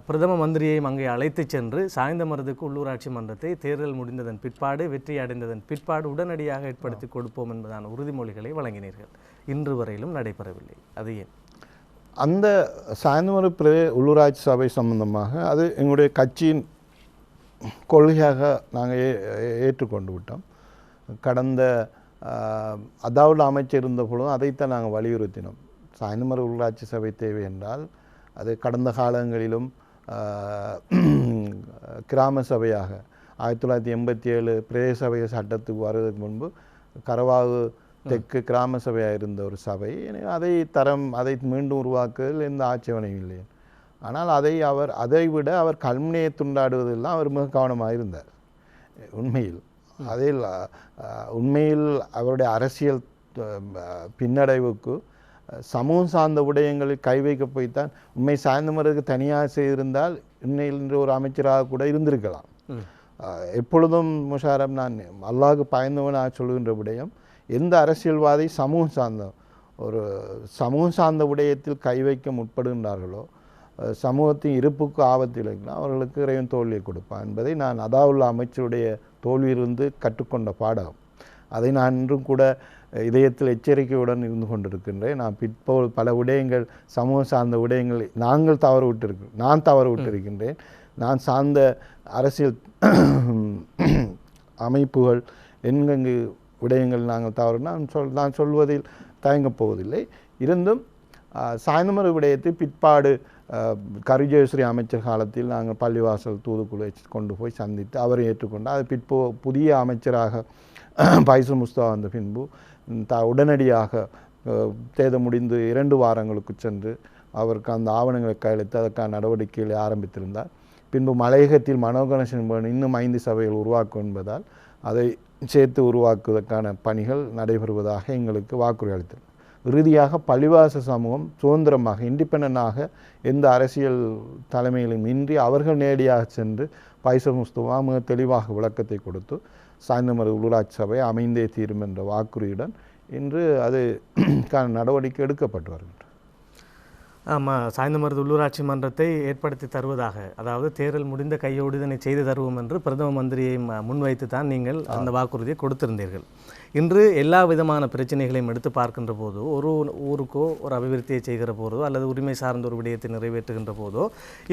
பிரதம மந்திரியையும் அங்கே அழைத்து சென்று சாய்ந்தமருதுக்கு உள்ளூராட்சி மன்றத்தை தேர்தல் முடிந்ததன் பிற்பாடு வெற்றி அடைந்ததன் பிற்பாடு உடனடியாக ஏற்படுத்தி கொடுப்போம் என்பதான உறுதிமொழிகளை வழங்கினீர்கள். இன்று வரையிலும் நடைபெறவில்லை. அது ஏன்? அந்த சாய்ந்தமருது உள்ளூராட்சி சபை சம்பந்தமாக அது எங்களுடைய கட்சியின் கொள்கையாக நாங்கள் ஏற்றுக்கொண்டு விட்டோம். கடந்த அதாவது அமைச்சர் இருந்த பொழுதும் அதைத்தான் நாங்கள் வலியுறுத்தினோம். சாய்ந்தமருது உள்ளூராட்சி சபை தேவை என்றால் அது கடந்த காலங்களிலும் கிராம சபையாக 1987 பிரதேச சபை சட்டத்துக்கு வருவதற்கு முன்பு கரவாகு தெற்கு கிராம சபையாக இருந்த ஒரு சபை. அதை மீண்டும் உருவாக்குவதில் எந்த ஆட்சேபனையும் இல்லை. ஆனால் அதை விட அவர் கல்முனையை துண்டாடுவதெல்லாம் அவர் மிக கவனமாக இருந்தார். உண்மையில் அவருடைய அரசியல் பின்னடைவுக்கு சமூகம் சார்ந்த விடயங்களில் கை வைக்க போய்த்தான் உண்மை சாய்ந்தமருதுக்கு தனியாக செய்திருந்தால் உண்மையில் இன்று ஒரு அமைச்சராக கூட இருந்திருக்கலாம். எப்பொழுதும் முஷாரப் நான் அல்லாஹ்வுக்கு பயந்தவனாக சொல்கின்ற விடயம், எந்த அரசியல்வாதி சமூகம் சார்ந்த விடயத்தில் கை வைக்க முற்படுகின்றார்களோ சமூகத்தின் இருப்புக்கு ஆபத்து இல்லைன்னா அவர்களுக்கு இறைவன் தோல்வியை கொடுப்பான் என்பதை நான் அதாவுல்லா அமைச்சருடைய தோல்வியிலிருந்து கற்றுக்கொண்ட பாடம். அதை நான் இன்றும் கூட இதயத்தில் எச்சரிக்கையுடன் இருந்து கொண்டிருக்கின்றேன். நான் பிற்போல் பல விடயங்கள் சமூகம் சார்ந்த விடயங்களை நான் தவறு விட்டிருக்கின்றேன். நான் சார்ந்த அரசியல் அமைப்புகள் எங்கெங்கு விடயங்கள் நாங்கள் தவறு நான் சொல்வதில் தயங்கப் போவதில்லை. இருந்தும் சாய்ந்தமருது விடயத்தை பிற்பாடு கருஜேஸ்வரி அமைச்சர் காலத்தில் நாங்கள் பள்ளிவாசல் தூதுக்குழு கொண்டு போய் சந்தித்து அவரை ஏற்றுக்கொண்டு அது புதிய அமைச்சராக பைசல் முஸ்தபா வந்த பின்பு உடனடியாக தேர்தல் முடிந்து 2 வாரங்களுக்கு சென்று அவருக்கு அந்த ஆவணங்களை கையளித்து அதற்கான நடவடிக்கைகளை ஆரம்பித்திருந்தார். பின்பு மலையகத்தில் மனோகணேசன் இன்னும் 5 சபைகள் உருவாக்கும் என்பதால் அதை சேர்த்து உருவாக்குவதற்கான பணிகள் நடைபெறுவதாக எங்களுக்கு வாக்குறுதி அளித்தார். இறுதியாக பள்ளிவாச சமூகம் சுதந்திரமாக இண்டிபெண்டாக எந்த அரசியல் தலைமையிலும் இன்றி அவர்கள் நேரடியாக சென்று பைசல் முஸ்தபா மிக தெளிவாக விளக்கத்தை கொடுத்து சாய்ந்தமருது உள்ளூராட்சி சபை அமைந்தே தீரும் என்ற வாக்குறுதியுடன் இன்று அதுக்கான நடவடிக்கை எடுக்கப்பட்டு வருகின்றது. ஆமாம், சாய்ந்தமருது உள்ளூராட்சி மன்றத்தை ஏற்படுத்தி தருவதாக, அதாவது தேர்தல் முடிந்த கையோடு இதனை செய்து தருவோம் என்று பிரதம மந்திரியை முன்வைத்து தான் நீங்கள் அந்த வாக்குறுதியை கொடுத்திருந்தீர்கள். இன்று எல்லா விதமான பிரச்சனைகளையும் எடுத்து பார்க்கின்ற போதோ, ஒரு ஊருக்கோ ஒரு அபிவிருத்தியை செய்கிற போதோ அல்லது உரிமை சார்ந்த ஒரு விடயத்தை நிறைவேற்றுகின்ற போதோ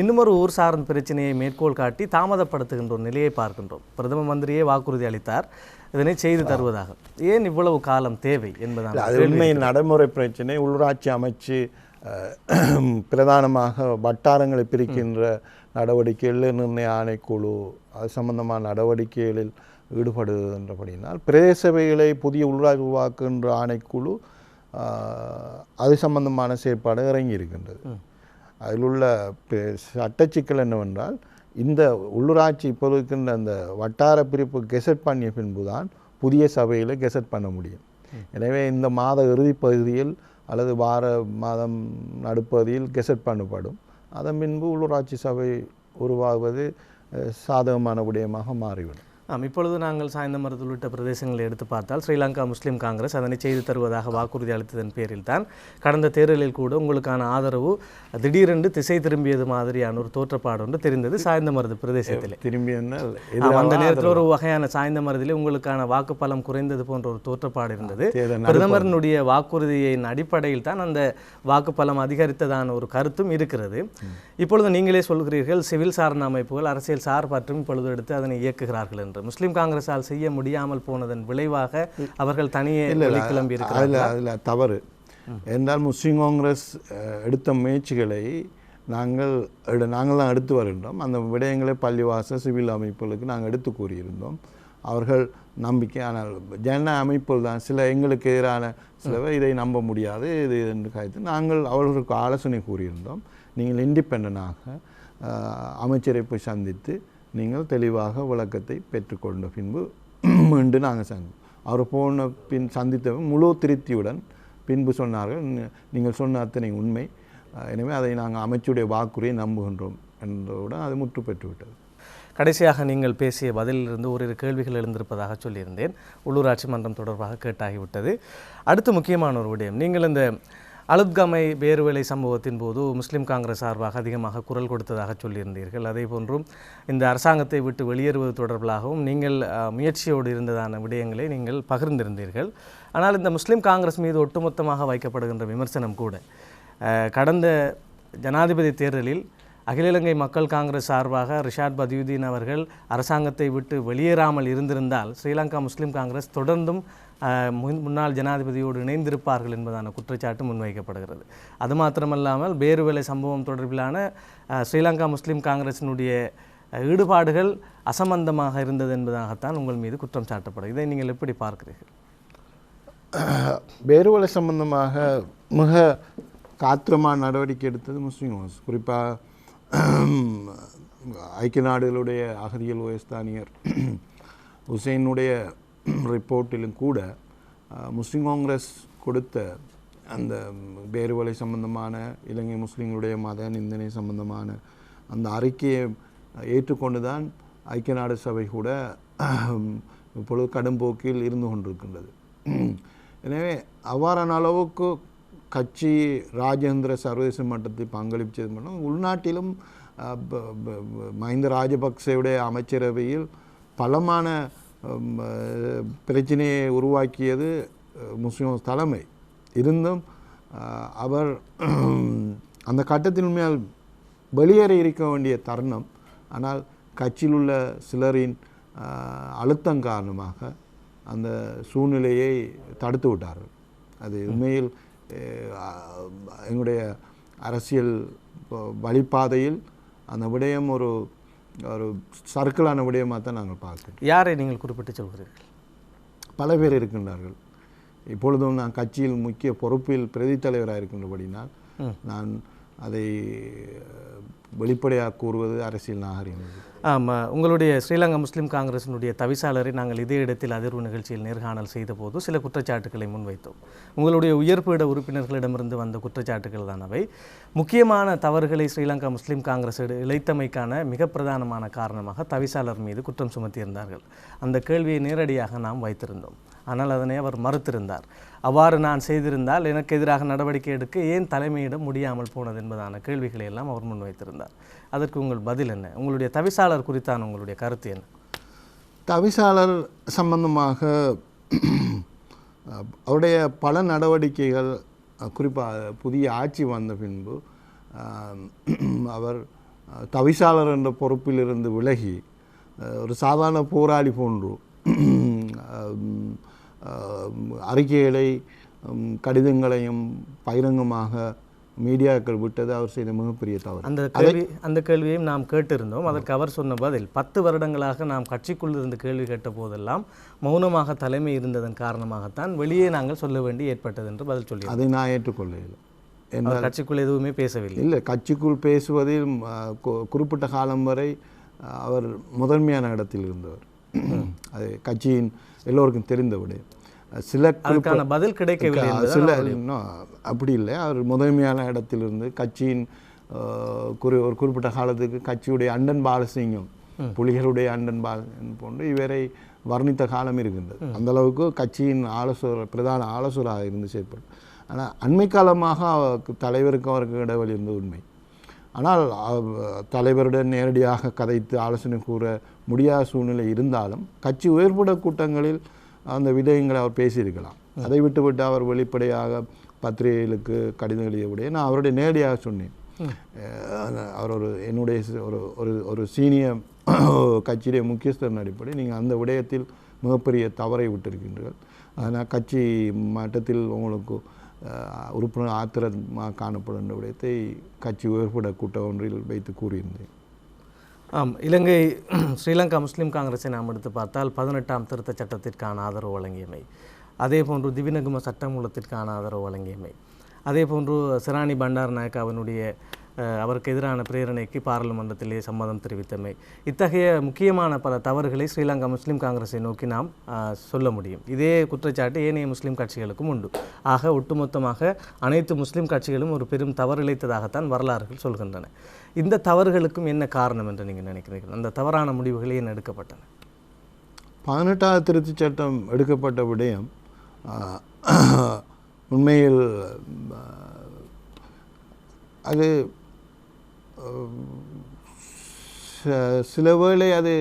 இன்னும் ஒரு ஊர் சார்ந்த பிரச்சனையை மேற்கோள் காட்டி தாமதப்படுத்துகின்ற ஒரு நிலையை பார்க்கின்றோம். பிரதம மந்திரியே வாக்குறுதி அளித்தார் இதனை செய்து தருவதாக. ஏன் இவ்வளவு காலம் தேவை என்பதால் அது உண்மையின் நடைமுறை பிரச்சனை. உள்ளூராட்சி அமைச்சு பிரதானமாக வட்டாரங்களை பிரிக்கின்ற நடவடிக்கைகளில் நிர்ணய ஆணைக்குழு அது சம்பந்தமான நடவடிக்கைகளில் ஈடுபடுகின்றபடியினால் பிரதேச சபைகளை புதிய உள்ளூராட்சி உருவாக்குகின்ற ஆணைக்குழு அது சம்பந்தமான செயற்பாடு இறங்கி இருக்கின்றது. அதில் உள்ள சட்டச்சிக்கல் என்னவென்றால், இந்த உள்ளூராட்சி இப்போது இருக்கின்ற அந்த வட்டார பிரிப்பு கெசட் பண்ணிய பின்புதான் புதிய சபையில் கெசட் பண்ண முடியும். எனவே இந்த மாத இறுதி பகுதியில் அல்லது வார மாதம் நடுப்பகுதியில் கெசட் பண்ணப்படும். அதன் பின்பு உள்ளூராட்சி சபை உருவாகுவது சாதகமான விடயமாக மாறிவிடும். இப்பொழுது நாங்கள் சாய்ந்தமருது உள்ளிட்ட பிரதேசங்களை எடுத்து பார்த்தால் ஸ்ரீலங்கா முஸ்லீம் காங்கிரஸ் அதனை செய்து தருவதாக வாக்குறுதி அளித்ததன் பேரில் தான் கடந்த தேர்தலில் கூட உங்களுக்கான ஆதரவு திடீரென்று திசை திரும்பியது மாதிரியான ஒரு தோற்றப்பாடு ஒன்று தெரிந்தது சாய்ந்தமருது பிரதேசத்தில். அந்த நேரத்தில் ஒரு வகையான சாய்ந்தமருதிலே உங்களுக்கான வாக்குப்பலம் குறைந்தது போன்ற ஒரு தோற்றப்பாடு இருந்தது. பிரதமரினுடைய வாக்குறுதியின் அடிப்படையில் தான் அந்த வாக்குப்பலம் அதிகரித்ததான ஒரு கருத்தும் இருக்கிறது. இப்பொழுது நீங்களே சொல்கிறீர்கள் சிவில் சார்ந்த அமைப்புகள் அரசியல் சார்பற்றும் இப்பொழுது எடுத்து அதனை இயக்குகிறார்கள் என்று. முஸ்லிம் காங்கிரஸால் செய்ய முடியாமல் போனதன் விளைவாக அவர்கள் தனியே கிளம்பி இருக்கிறார்கள். அதில் தவறு என்றால் முஸ்லீம் காங்கிரஸ் எடுத்த முயற்சிகளை நாங்கள் தான் எடுத்து வருகின்றோம். அந்த விடயங்களை பள்ளிவாச சிவில் அமைப்புகளுக்கு நாங்கள் எடுத்து கூறியிருந்தோம். அவர்கள் நம்பிக்கை. ஆனால் ஜன அமைப்புகள் தான் சில எங்களுக்கு எதிரான சிலவை இதை நம்ப முடியாது இது என்று கருத்து நாங்கள் அவர்களுக்கு ஆலோசனை கூறியிருந்தோம். நீங்கள் இண்டிபெண்டனாக அமைச்சரை போய் சந்தித்து நீங்கள் தெளிவாக விளக்கத்தை பெற்றுக்கொண்ட பின்பு மீண்டும் நாங்கள் அவர் போன பின் சந்தித்தவன் முழு திருப்தியுடன் பின்பு சொன்னார்கள், நீங்கள் சொன்ன அத்தனை உண்மை, எனவே அதை நாங்கள் அமைச்சுடைய வாக்குறுதியை நம்புகின்றோம் என்றவுடன் அது முற்று பெற்றுவிட்டது. கடைசியாக நீங்கள் பேசிய பதிலிலிருந்து ஓரிரு கேள்விகள் எழுந்திருப்பதாக சொல்லியிருந்தேன். உள்ளூராட்சி மன்றம் தொடர்பாக கேட்டாகிவிட்டது. அடுத்து முக்கியமான ஒரு விடயம், நீங்கள் இந்த அலுத்கமை பேருவேலை சம்பவத்தின் போது முஸ்லீம் காங்கிரஸ் சார்பாக அதிகமாக குரல் கொடுத்ததாக சொல்லியிருந்தீர்கள். அதே போன்றும் இந்த அரசாங்கத்தை விட்டு வெளியேறுவது தொடர்பாகவும் நீங்கள் முயற்சியோடு இருந்ததான விடயங்களை நீங்கள் பகிர்ந்திருந்தீர்கள். ஆனால் இந்த முஸ்லீம் காங்கிரஸ் மீது ஒட்டுமொத்தமாக வைக்கப்படுகின்ற விமர்சனம் கூட கடந்த ஜனாதிபதி தேர்தலில் அகில இலங்கை மக்கள் காங்கிரஸ் சார்பாக ரிஷாட் பதியுதீன் அவர்கள் அரசாங்கத்தை விட்டு வெளியேறாமல் இருந்திருந்தால் ஸ்ரீலங்கா முஸ்லீம் காங்கிரஸ் தொடர்ந்தும் முன்னாள் ஜனாதிபதியோடு இணைந்திருப்பார்கள் என்பதான குற்றச்சாட்டு முன்வைக்கப்படுகிறது. அது மாத்திரமல்லாமல் பேருவேலை சம்பவம் தொடர்பிலான ஸ்ரீலங்கா முஸ்லீம் காங்கிரசினுடைய ஈடுபாடுகள் அசம்பந்தமாக இருந்தது என்பதாகத்தான் உங்கள் மீது குற்றம் சாட்டப்படுகிறது. இதை நீங்கள் எப்படி பார்க்கிறீர்கள்? பேருவேலை சம்பந்தமாக மிக காத்திரமான நடவடிக்கை எடுத்தது முஸ்லீம் காங்கிரஸ். குறிப்பாக ஐக்கிய நாடுகளுடைய அகதிகள் உயர்ஸ்தானியர் ஹுசைனுடைய ரிப்போர்ட்டிலும் கூட முஸ்லீம் காங்கிரஸ் கொடுத்த அந்த பேருவேலை சம்பந்தமான இலங்கை முஸ்லீம்களுடைய மத நிந்தனை சம்பந்தமான அந்த அறிக்கையை ஏற்றுக்கொண்டு தான் ஐக்கிய நாடு சபை கூட இப்பொழுது கடும் போக்கில் இருந்து கொண்டிருக்கின்றது. எனவே அவ்வாறான அளவுக்கு கட்சி ராஜேந்திர சர்வதேச மட்டத்தில் பங்களிப்பு செய்து பண்ணோம். உள்நாட்டிலும் மஹிந்த ராஜபக்சேவுடைய அமைச்சரவையில் பலமான பிரச்சனையை உருவாக்கியது முஸ்லிம் தலைமை இருந்தும் அவர் அந்த கட்டத்தின் மேல் வெளியேறி இருக்க வேண்டிய தருணம். ஆனால் கட்சியில் உள்ள சிலரின் அழுத்தம் காரணமாக அந்த சூழ்நிலையை தடுத்து விட்டார்கள். அது உண்மையில் எங்களுடைய அரசியல் வழிபாதையில் அந்த விடயம் ஒரு சர்க்கிளான விடயமாக தான் நாங்கள் பார்க்கிறோம். யாரை நீங்கள் குறிப்பிட்டு சொல்கிறீர்கள்? பல பேர் இருக்கின்றார்கள். இப்பொழுதும் நான் கட்சியில் முக்கிய பொறுப்பில் பிரதி தலைவராக இருக்கின்றபடினால் நான் அதை வெளிப்படையாக கூறுவது அரசியல் நாகரிகம். ஆமாம், உங்களுடைய ஸ்ரீலங்கா முஸ்லீம் காங்கிரசினுடைய தவிசாளரை நாங்கள் இதே இடத்தில் அதிர்வு நிகழ்ச்சியில் நேர்காணல் செய்த போது சில குற்றச்சாட்டுக்களை முன்வைத்தோம். உங்களுடைய உயர்பீட உறுப்பினர்களிடமிருந்து வந்த குற்றச்சாட்டுகள் தான் அவை. முக்கியமான தவறுகளை ஸ்ரீலங்கா முஸ்லீம் காங்கிரஸ் இழைத்தமைக்கான மிக பிரதானமான காரணமாக தவிசாளர் மீது குற்றம் சுமத்தியிருந்தார்கள். அந்த கேள்வியை நேரடியாக நாம் வைத்திருந்தோம். ஆனால் அதனை அவர் மறுத்திருந்தார். அவ்வாறு நான் செய்திருந்தால் எனக்கு எதிராக நடவடிக்கை எடுக்க ஏன் தலைமையிடம் முடியாமல் போனது என்பதான கேள்விகளை எல்லாம் அவர் முன்வைத்திருந்தார். அதற்கு உங்கள் பதில் என்ன? உங்களுடைய தவிசாளர் குறித்தான உங்களுடைய கருத்து என்ன? தவிசாளர் சம்பந்தமாக அவருடைய பல நடவடிக்கைகள், குறிப்பாக புதிய ஆட்சி வந்த பின்பு அவர் தவிசாளர் என்ற பொறுப்பிலிருந்து விலகி ஒரு சாதாரண போராளி போன்று அறிக்கைகளை கடிதங்களையும் பகிரங்கமாக மீடியாக்கள் விட்டது அவர் செய்த மிகப்பெரிய தவறு. அந்த கேள்வியையும் நாம் கேட்டிருந்தோம். அதற்கு அவர் சொன்ன பதில், 10 வருடங்களாக நாம் கட்சிக்குள் இருந்து கேள்வி கேட்ட போதெல்லாம் மௌனமாக தலைமை இருந்ததன் காரணமாகத்தான் வெளியே நாங்கள் சொல்ல வேண்டி ஏற்பட்டது என்று பதில் சொல்லி. அதை நான் ஏற்றுக்கொள்ளவில்லை. கட்சிக்குள் எதுவுமே பேசவில்லை. இல்லை, கட்சிக்குள் பேசுவதில் குறிப்பிட்ட காலம் வரை அவர் முதன்மையான இடத்தில் இருந்தவர். அது கட்சியின் எல்லோருக்கும் தெரிந்தவிட சில பதில் கிடைக்கவில்லை. சில இன்னும் அப்படி இல்லை, அவர் முதன்மையான இடத்திலிருந்து கட்சியின் ஒரு குறிப்பிட்ட காலத்துக்கு கட்சியுடைய அண்டன் பாலசிங்கம், புலிகளுடைய அண்டன் பாலன் போன்று இவரை வர்ணித்த காலம் இருக்கின்றது. அந்த அளவுக்கு கட்சியின் பிரதான ஆலோசகராக இருந்து செயற்படும். ஆனால் அண்மை காலமாக தலைவருக்கு அவருக்கு இடைவெளி இருந்தது உண்மை. ஆனால் தலைவருடன் நேரடியாக கதைத்து ஆலோசனை கூற முடியாத சூழ்நிலை இருந்தாலும் கட்சி உயர்பட கூட்டங்களில் அந்த விடயங்களை அவர் பேசியிருக்கலாம். அதை விட்டுவிட்டு அவர் வெளிப்படையாக பத்திரிகைகளுக்கு கடிதம் எழுதியவுடைய நான் அவருடைய நேரடியாக சொன்னேன். அவர் என்னுடைய ஒரு சீனியர் கட்சியுடைய முக்கியஸ்தரின் அடிப்படை நீங்கள் அந்த விடயத்தில் மிகப்பெரிய தவறை விட்டிருக்கின்றீர்கள். அதனால் கட்சி மட்டத்தில் உங்களுக்கு உறுப்பினர் ஆத்திரமாக காணப்படும் விடயத்தை கட்சி உயர்பட கூட்டம் ஒன்றில் வைத்து கூறியிருந்தேன். இலங்கை ஸ்ரீலங்கா முஸ்லீம் காங்கிரஸை நாம் எடுத்து பார்த்தால் 18ஆம் திருத்தச் சட்டத்திற்கான ஆதரவு வழங்கியமை, அதே போன்று திவிநகும சட்டமூலத்திற்கான ஆதரவு வழங்கியமை, அதே போன்று சிராணி பண்டாரநாயக்காவினுடைய அவருக்கு எதிரான பிரேரணைக்கு பாராளுமன்றத்திலே சம்மதம் தெரிவித்தமை, இத்தகைய முக்கியமான பல தவறுகளை ஸ்ரீலங்கா முஸ்லீம் காங்கிரஸை நோக்கி நாம் சொல்ல முடியும். இதே குற்றச்சாட்டு ஏனைய முஸ்லீம் கட்சிகளுக்கும் உண்டு. ஆக ஒட்டுமொத்தமாக அனைத்து முஸ்லீம் கட்சிகளும் ஒரு பெரும் தவறிழைத்ததாகத்தான் வரலாறுகள் சொல்கின்றன. இந்த தவறுகளுக்கும் என்ன காரணம் என்று நீங்கள் நினைக்கிறீர்கள்? அந்த தவறான முடிவுகளே என்ன எடுக்கப்பட்டன? 18வது திருத்தச் சட்டம் எடுக்கப்பட்ட விடயம் உண்மையில் அது சில வேளை அது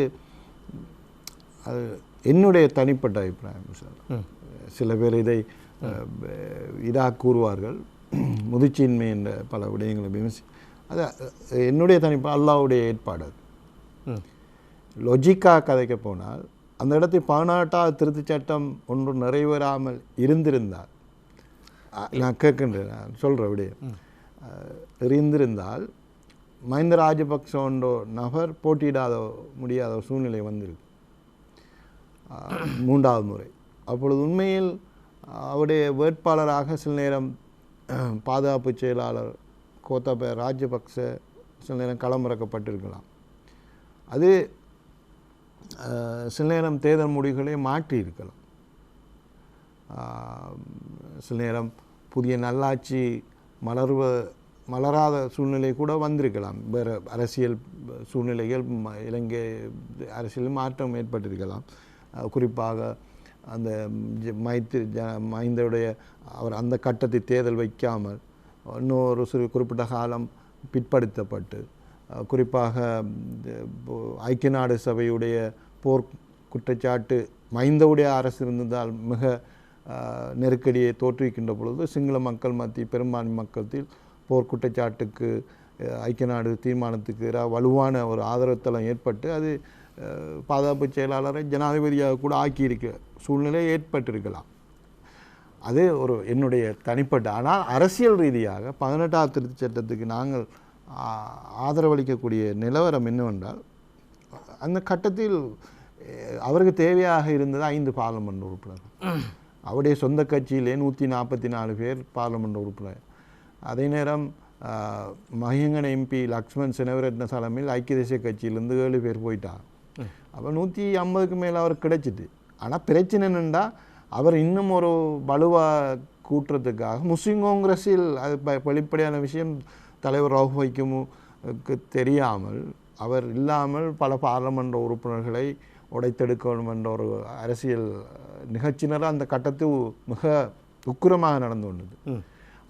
என்னுடைய தனிப்பட்ட அபிப்பிராயம் சார். சில பேர் இதை இதாக கூறுவார்கள், முதிர்ச்சியின்மை என்ற பல விடயங்களை விமர்சி, அது என்னுடைய தனிப்பட்ட அல்லாஹ்வுடைய ஏற்பாடு. அது லொஜிக்காக கதைக்க போனால் அந்த இடத்தில் 18வது திருத்தச் சட்டம் ஒன்று நிறைவேறாமல் இருந்திருந்தால், நான் கேட்கின்றேன், நான் சொல்கிற விடயம் இருந்திருந்தால் மஹிந்த ராஜபக்ச என்ற நபர் போட்டியிடாத முடியாத சூழ்நிலை வந்திருக்கு 3வது முறை. அப்பொழுது உண்மையில் அவருடைய வேட்பாளராக சில நேரம் பாதுகாப்பு செயலாளர் கோத்தபய ராஜபக்ச சில நேரம் களமிறக்கப்பட்டிருக்கலாம். அது சில நேரம் தேர்தல் முடிவுகளை மாற்றி இருக்கலாம். சில நேரம் புதிய நல்லாட்சி மலராத சூழ்நிலை கூட வந்திருக்கலாம். வேறு அரசியல் சூழ்நிலைகள் இலங்கை அரசியல் மாற்றம் ஏற்பட்டிருக்கலாம். குறிப்பாக அந்த மஹிந்தவுடைய அவர் அந்த கட்டத்தை தேர்தல் வைக்காமல் இன்னொரு குறிப்பிட்ட காலம் பிற்படுத்தப்பட்டு, குறிப்பாக ஐக்கிய நாடு சபையுடைய போர் குற்றச்சாட்டு மஹிந்தவுடைய அரசு இருந்ததால் மிக நெருக்கடியை தோற்றுவிக்கின்ற பொழுது சிங்கள மக்கள் மத்திய பெரும்பான்மை மக்கள் போர் குற்றச்சாட்டுக்கு ஐக்கிய நாடு தீர்மானத்துக்கு வலுவான ஒரு ஆதரவுத்தளம் ஏற்பட்டு அது பாதுகாப்பு செயலாளரை ஜனாதிபதியாக கூட ஆக்கியிருக்க சூழ்நிலை ஏற்பட்டிருக்கலாம். அது ஒரு என்னுடைய தனிப்பட்ட, ஆனால் அரசியல் ரீதியாக 18வது திருத்தச் சட்டத்துக்கு நாங்கள் ஆதரவளிக்கக்கூடிய நிலவரம் என்னவென்றால், அந்த கட்டத்தில் அவருக்கு தேவையாக இருந்தது 5 பாராளுமன்ற உறுப்பினர்கள். அவருடைய சொந்த கட்சியிலே 144 பேர் பாராளுமன்ற உறுப்பினர். அதே நேரம் மஹிங்கன எம்பி லக்ஷ்மண் செனவிரத்ன தலைமையில் ஐக்கிய தேசிய கட்சியிலேருந்து 7 பேர் போயிட்டார். அப்போ 150க்கு மேலே அவர் கிடைச்சிட்டு. ஆனால் பிரச்சனை என்னென்னா, அவர் இன்னும் ஒரு வலுவாக கூட்டுறதுக்காக முஸ்லீம் காங்கிரஸில் அது வெளிப்படையான விஷயம் தலைவர் ரவுஃப் ஹக்கீமுக்கு தெரியாமல் அவர் இல்லாமல் பல பாராளுமன்ற உறுப்பினர்களை உடைத்தெடுக்கணும் என்ற ஒரு அரசியல் நிகழ்ச்சியினர் அந்த கட்டத்தில் மிக உக்கிரமாக நடந்து கொண்டது.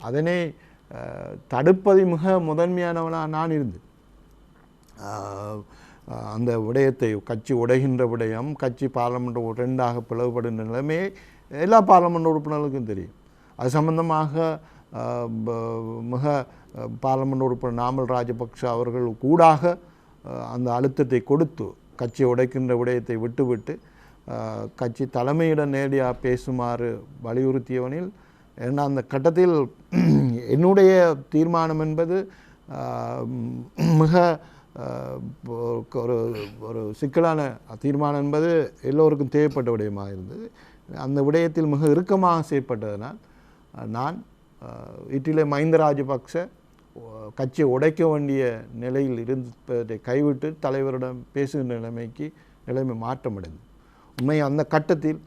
அதனை தடுப்பது மிக முதன்மையானவனாக நான் இருந்தேன். அந்த விடயத்தை கட்சி உடைகின்ற விடயம், கட்சி பாராளுமன்ற 2ஆக பிளவுபடுகின்ற நிலைமையை எல்லா பாராளுமன்ற உறுப்பினர்களுக்கும் தெரியும். அது சம்பந்தமாக மிக பாராளுமன்ற உறுப்பினர் நாமல் ராஜபக்ஷ அவர்கள் கூடாக அந்த அழுத்தத்தை கொடுத்து கட்சியை உடைக்கின்ற விடயத்தை விட்டுவிட்டு கட்சி தலைமையிடம் நேரடியாக பேசுமாறு வலியுறுத்தியவனில், ஏன்னா அந்த கட்டத்தில் என்னுடைய தீர்மானம் என்பது மிக ஒரு ஒரு சிக்கலான தீர்மானம் என்பது எல்லோருக்கும் தேவைப்பட்ட விடயமாக இருந்தது. அந்த விடயத்தில் மிக இறுக்கமாக செய்யப்பட்டதனால் நான் வீட்டிலே மஹிந்த ராஜபக்ச கட்சியை உடைக்க வேண்டிய நிலையில் இருந்ததை கைவிட்டு தலைவரிடம் பேசுகின்ற நிலைமை மாற்றமடைந்தது. உண்மை அந்த கட்டத்தில்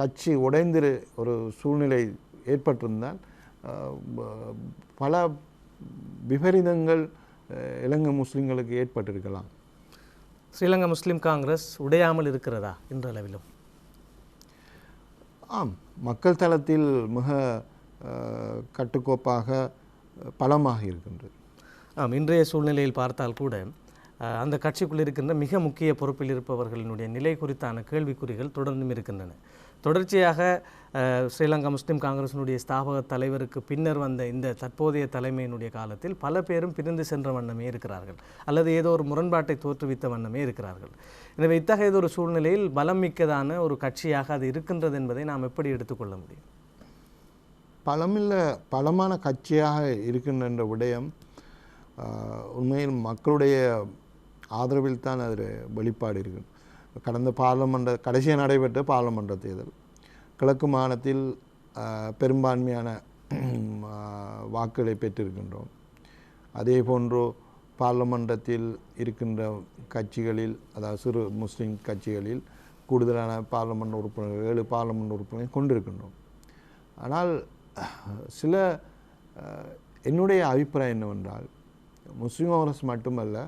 கட்சி உடைந்திரு ஒரு சூழ்நிலை ஏற்பட்டிருந்தால் பல விபரீதங்கள் இலங்கை முஸ்லீம்களுக்கு ஏற்பட்டிருக்கலாம். ஸ்ரீலங்கா முஸ்லீம் காங்கிரஸ் உடையாமல் இருக்கிறதா என்ற அளவிலும்? ஆம், மக்கள் தளத்தில் மிக கட்டுக்கோப்பாக பலமாக இருக்கின்றது. ஆம், இன்றைய சூழ்நிலையில் பார்த்தால் கூட அந்த கட்சிக்குள் இருக்கின்ற மிக முக்கிய பொறுப்பில் இருப்பவர்களினுடைய நிலை குறித்தான கேள்விக்குறிகள் தொடர்ந்தும் இருக்கின்றன. தொடர்ச்சியாக ஸ்ரீலங்கா முஸ்லீம் காங்கிரஸினுடைய ஸ்தாபக தலைவருக்கு பின்னர் வந்த இந்த தற்போதைய தலைமையினுடைய காலத்தில் பல பேரும் பிரிந்து சென்ற வண்ணமே இருக்கிறார்கள், அல்லது ஏதோ ஒரு முரண்பாட்டை தோற்றுவித்த வண்ணமே இருக்கிறார்கள். எனவே இத்தகைய ஒரு சூழ்நிலையில் பலம் மிக்கதான ஒரு கட்சியாக அது இருக்கின்றது என்பதை நாம் எப்படி எடுத்துக்கொள்ள முடியும்? பலமான கட்சியாக இருக்கின்ற விடயம் உண்மையில் மக்களுடைய ஆதரவில் தான் அது வெளிப்பாடு இருக்கு. கடந்த கடைசியாக நடைபெற்ற பாராளுமன்ற தேர்தல் கிழக்கு மாகாணத்தில் பெரும்பான்மையான வாக்குகளை பெற்றிருக்கின்றோம். அதே போன்று பார்லமெண்டத்தில் இருக்கின்ற கட்சிகளில், அதாவது சிறு முஸ்லீம் கட்சிகளில் கூடுதலான பார்லமெண்ட் உறுப்பினர்கள் 7 பார்லமெண்ட் உறுப்பினர்கள் கொண்டிருக்கின்றோம். ஆனால் சில என்னுடைய அபிப்பிராயம் என்னவென்றால், முஸ்லீம் காங்கிரஸ் மட்டுமல்ல,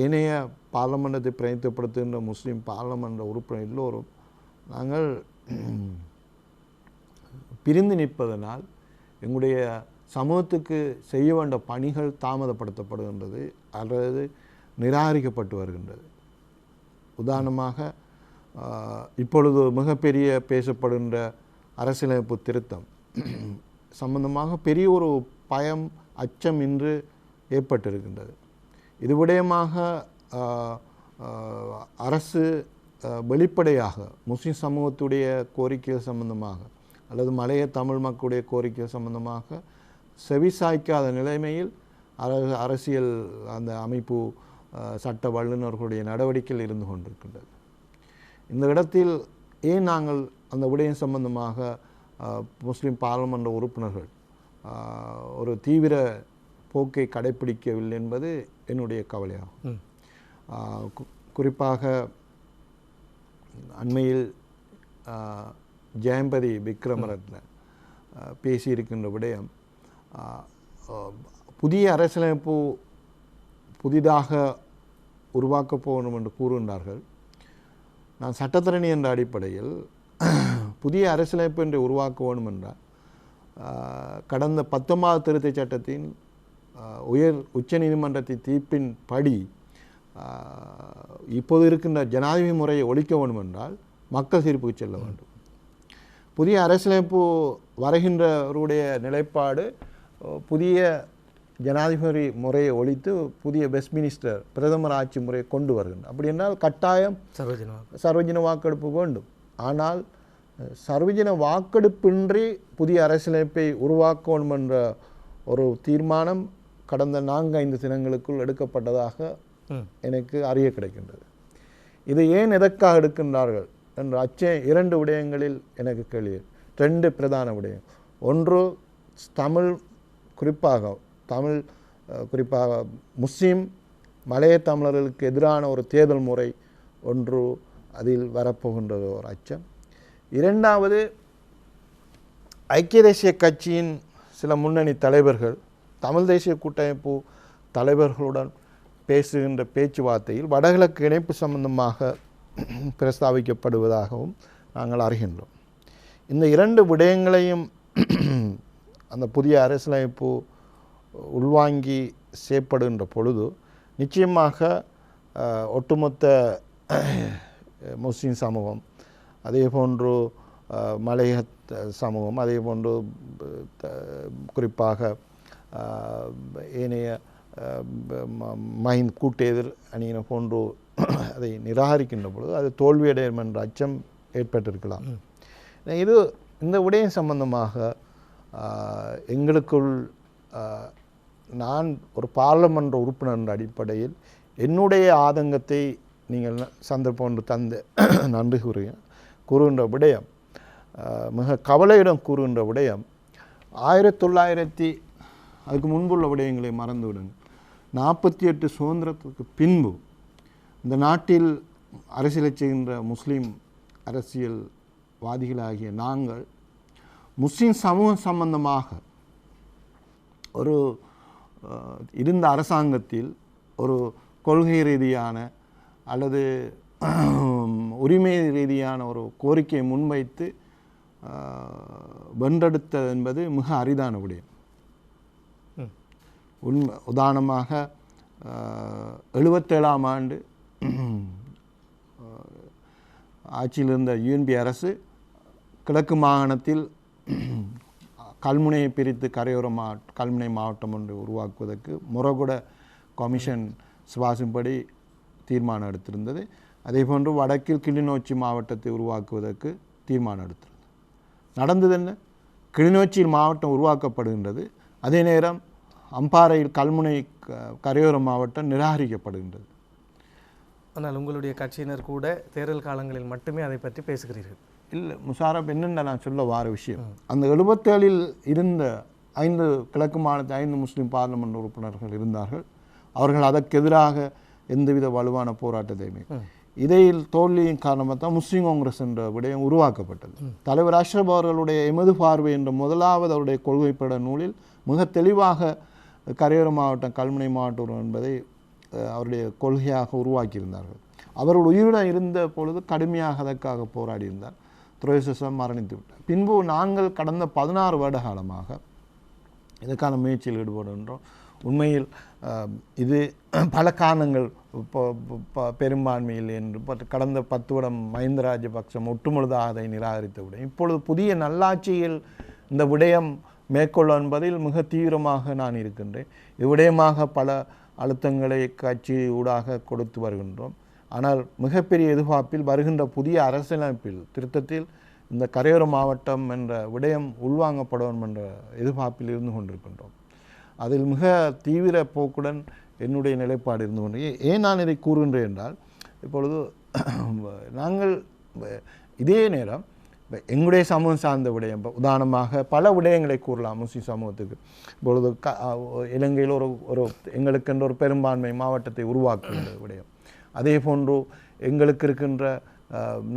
ஏனைய பார்லமெண்டத்தை பிரதிநிதித்துவப்படுத்துகின்ற முஸ்லீம் பார்லமெண்ட் உறுப்பினர் எல்லோரும் நாங்கள் பிரிந்து நிற்பதனால் எங்களுடைய சமூகத்துக்கு செய்ய வேண்ட பணிகள் தாமதப்படுத்தப்படுகின்றது அல்லது நிராகரிக்கப்பட்டு வருகின்றது. உதாரணமாக இப்பொழுது மிகப்பெரிய பேசப்படுகின்ற அரசியலமைப்பு திருத்தம் சம்பந்தமாக பெரிய ஒரு பயம், அச்சம் இன்று ஏற்பட்டிருக்கின்றது. இது விடயமாக அரசு வெளிப்படையாக முஸ்லிம் சமூகத்துடைய கோரிக்கைகள் சம்பந்தமாக அல்லது மலைய தமிழ் மக்களுடைய கோரிக்கைகள் சம்பந்தமாக செவிசாய்க்காத நிலைமையில் அரசியல் அந்த அமைப்பு சட்ட வல்லுநர்களுடைய நடவடிக்கைகள் இருந்து கொண்டிருக்கின்றது. இந்த இடத்தில் ஏன் நாங்கள் அந்த விடயம் சம்பந்தமாக முஸ்லிம் பாராளுமன்ற உறுப்பினர்கள் ஒரு தீவிர போக்கை கடைப்பிடிக்கவில்லை என்பது என்னுடைய கவலையாகும். குறிப்பாக அண்மையில் ஜெயம்பதி விக்ரமரத்ன பேசியிருக்கின்ற விடயம், புதிய அரசியலமைப்பு புதிதாக உருவாக்கப் போகணும் என்று கூறுகின்றார்கள். நான் சட்டத்தரணி என்ற அடிப்படையில் புதிய அரசியலமைப்பு என்று உருவாக்க வேண்டும் என்றால் கடந்த 19வது திருத்தச் சட்டத்தின் உச்ச நீதிமன்றத்தின் தீர்ப்பின் படி இப்போது இருக்கின்ற ஜனாதிபதி முறையை ஒழிக்க வேண்டும் என்றால் மக்கள் தீர்ப்புக்கு செல்ல வேண்டும். புதிய அரசியலமைப்பு வருகின்றவருடைய நிலைப்பாடு புதிய ஜனாதிபதி முறையை ஒழித்து புதிய வெஸ்ட்மினிஸ்டர் பிரதமர் ஆட்சி முறையை கொண்டு வருகின்றனர். அப்படி என்றால் கட்டாயம் சர்வஜன வாக்கெடுப்பு வேண்டும். ஆனால் சர்வஜன வாக்கெடுப்பின்றி புதிய அரசியலமைப்பை உருவாக்க வேண்டும் என்ற ஒரு தீர்மானம் கடந்த 4-5 தினங்களுக்குள் எடுக்கப்பட்டதாக எனக்கு அறிய கிடைக்கின்றது. இது ஏன் எதற்காக எடுக்கின்றார்கள் என்ற அச்சம் 2 விடயங்களில் எனக்கு கேள்வி. 2 பிரதான விடயம். ஒன்று, குறிப்பாக முஸ்லீம் மலைய தமிழர்களுக்கு எதிரான ஒரு தேர்தல் முறை ஒன்று அதில் வரப்போகின்றது ஒரு அச்சம். 2வது, ஐக்கிய தேசிய கட்சியின் சில முன்னணி தலைவர்கள் தமிழ் தேசிய கூட்டமைப்பு தலைவர்களுடன் பேசுகின்ற பேச்சுவார்த்தையில் வடகிழக்கு இணைப்பு சம்பந்தமாக பிரஸ்தாபிக்கப்படுவதாகவும் நாங்கள் அறிகின்றோம். இந்த 2 விடயங்களையும் அந்த புதிய அரசியலமைப்பு உள்வாங்கி செய்யப்படுகின்ற பொழுது நிச்சயமாக ஒட்டுமொத்த முஸ்லீம் சமூகம், அதே போன்று மலைய சமூகம், அதே போன்று குறிப்பாக ஏனைய கூட்டு எதிர் அணியின போன்று அதை நிராகரிக்கின்ற பொழுது அது தோல்வியடையும் என்ற அச்சம் ஏற்பட்டிருக்கலாம். இந்த விடயம் சம்பந்தமாக எங்களுக்குள் நான் ஒரு பாராளுமன்ற உறுப்பினர் என்ற அடிப்படையில் என்னுடைய ஆதங்கத்தை நீங்கள் சந்தர்ப்பம் தந்து நன்றி கூறுகின்ற விடயம், மிக கவலையிடம் கூறுகின்ற விடயம், 1900 அதுக்கு முன்புள்ள விடயங்களை மறந்துவிடுங்க. 48 சுதந்திரத்துக்கு பின்பு இந்த நாட்டில் அரசியலை செய்கின்ற முஸ்லீம் அரசியல்வாதிகளாகிய நாங்கள் முஸ்லீம் சமூகம் சம்பந்தமாக ஒரு இருந்த அரசாங்கத்தில் ஒரு கொள்கை ரீதியான அல்லது உரிமை ரீதியான ஒரு கோரிக்கையை முன்வைத்து வென்றெடுத்தது என்பது மிக அரிதான விடயம். உதாரணமாக 77ஆம் ஆண்டு ஆட்சியில் இருந்த யூஎன்பி அரசு கிழக்கு மாகாணத்தில் கல்முனையை பிரித்து கல்முனை மாவட்டம் ஒன்று உருவாக்குவதற்கு முறகுட கமிஷன் சுவாசின்படி தீர்மானம் எடுத்திருந்தது. அதே போன்று வடக்கில் கிளிநொச்சி மாவட்டத்தை உருவாக்குவதற்கு தீர்மானம் எடுத்திருந்தது. நடந்தது என்ன? கிளிநொச்சியில் மாவட்டம் உருவாக்கப்படுகின்றது, அதே நேரம் அம்பாறையில் கல்முனை கரையோர மாவட்டம் நிராகரிக்கப்படுகின்றது. ஆனால் உங்களுடைய கட்சியினர் கூட தேர்தல் காலங்களில் மட்டுமே அதை பற்றி பேசுகிறீர்கள். இல்லை முஷாரப் என்னென்ன நான் சொல்ல வார விஷயம், அந்த 77 இருந்த 5 கிழக்கு மாநிலத்தில் 5 முஸ்லீம் பார்லிமெண்ட் உறுப்பினர்கள் இருந்தார்கள். அவர்கள் அதற்கு எதிராக எந்தவித வலுவான போராட்டத்தையுமே, இதில் தோல்வியின் காரணமாக தான் முஸ்லீம் காங்கிரஸ் என்ற விடயம் உருவாக்கப்பட்டது. தலைவர் அஷ்ரப் அவர்களுடைய எமது பார்வை என்ற முதலாவது அவருடைய கொள்கைப்பட நூலில் மிக தெளிவாக கரையோர மாவட்டம் கல்முனை மாவட்டம் என்பதை அவருடைய கொள்கையாக உருவாக்கியிருந்தார்கள். அவர்கள் உயிருடன் இருந்த பொழுது கடுமையாக அதற்காக போராடியிருந்தார். துரைசம் மரணித்து விட்டார். பின்பு நாங்கள் கடந்த 16 வருட காலமாக இதற்கான முயற்சியில் ஈடுபடுகின்றோம். உண்மையில் இது பல காரணங்கள் பெரும்பான்மையில் என்று கடந்த 10 வருடம் மஹிந்த ராஜபக்சம் ஒட்டுமுழுதாக அதை நிராகரித்து விட இப்பொழுது புதிய நல்லாட்சியில் இந்த விடயம் மேற்கொள்ள என்பதில் மிக தீவிரமாக நான் இருக்கின்றேன். இவ்விடயமாக பல அழுத்தங்களை கட்சி ஊடாக கொடுத்து வருகின்றோம். ஆனால் மிகப்பெரிய எதிர்பார்ப்பில் வருகின்ற புதிய அரசியலமைப்பில் திருத்தத்தில் இந்த கரையோர மாவட்டம் என்ற விடயம் உள்வாங்கப்படும் என்ற எதிர்பார்ப்பில் இருந்து கொண்டிருக்கின்றோம். அதில் மிக தீவிர போக்குடன் என்னுடைய நிலைப்பாடு இருந்து கொண்டு ஏன் நான் இதை கூறுகின்றேன் என்றால், இப்பொழுது நாங்கள் இதே நேரம் எங்களுடைய சமூகம் சார்ந்த விடயம், உதாரணமாக பல விடயங்களை கூறலாம். முஸ்லிம் சமூகத்துக்கு இப்பொழுது இலங்கையில் ஒரு எங்களுக்கென்ற ஒரு பெரும்பான்மை மாவட்டத்தை உருவாக்குகின்ற விடயம், அதே போன்று எங்களுக்கு இருக்கின்ற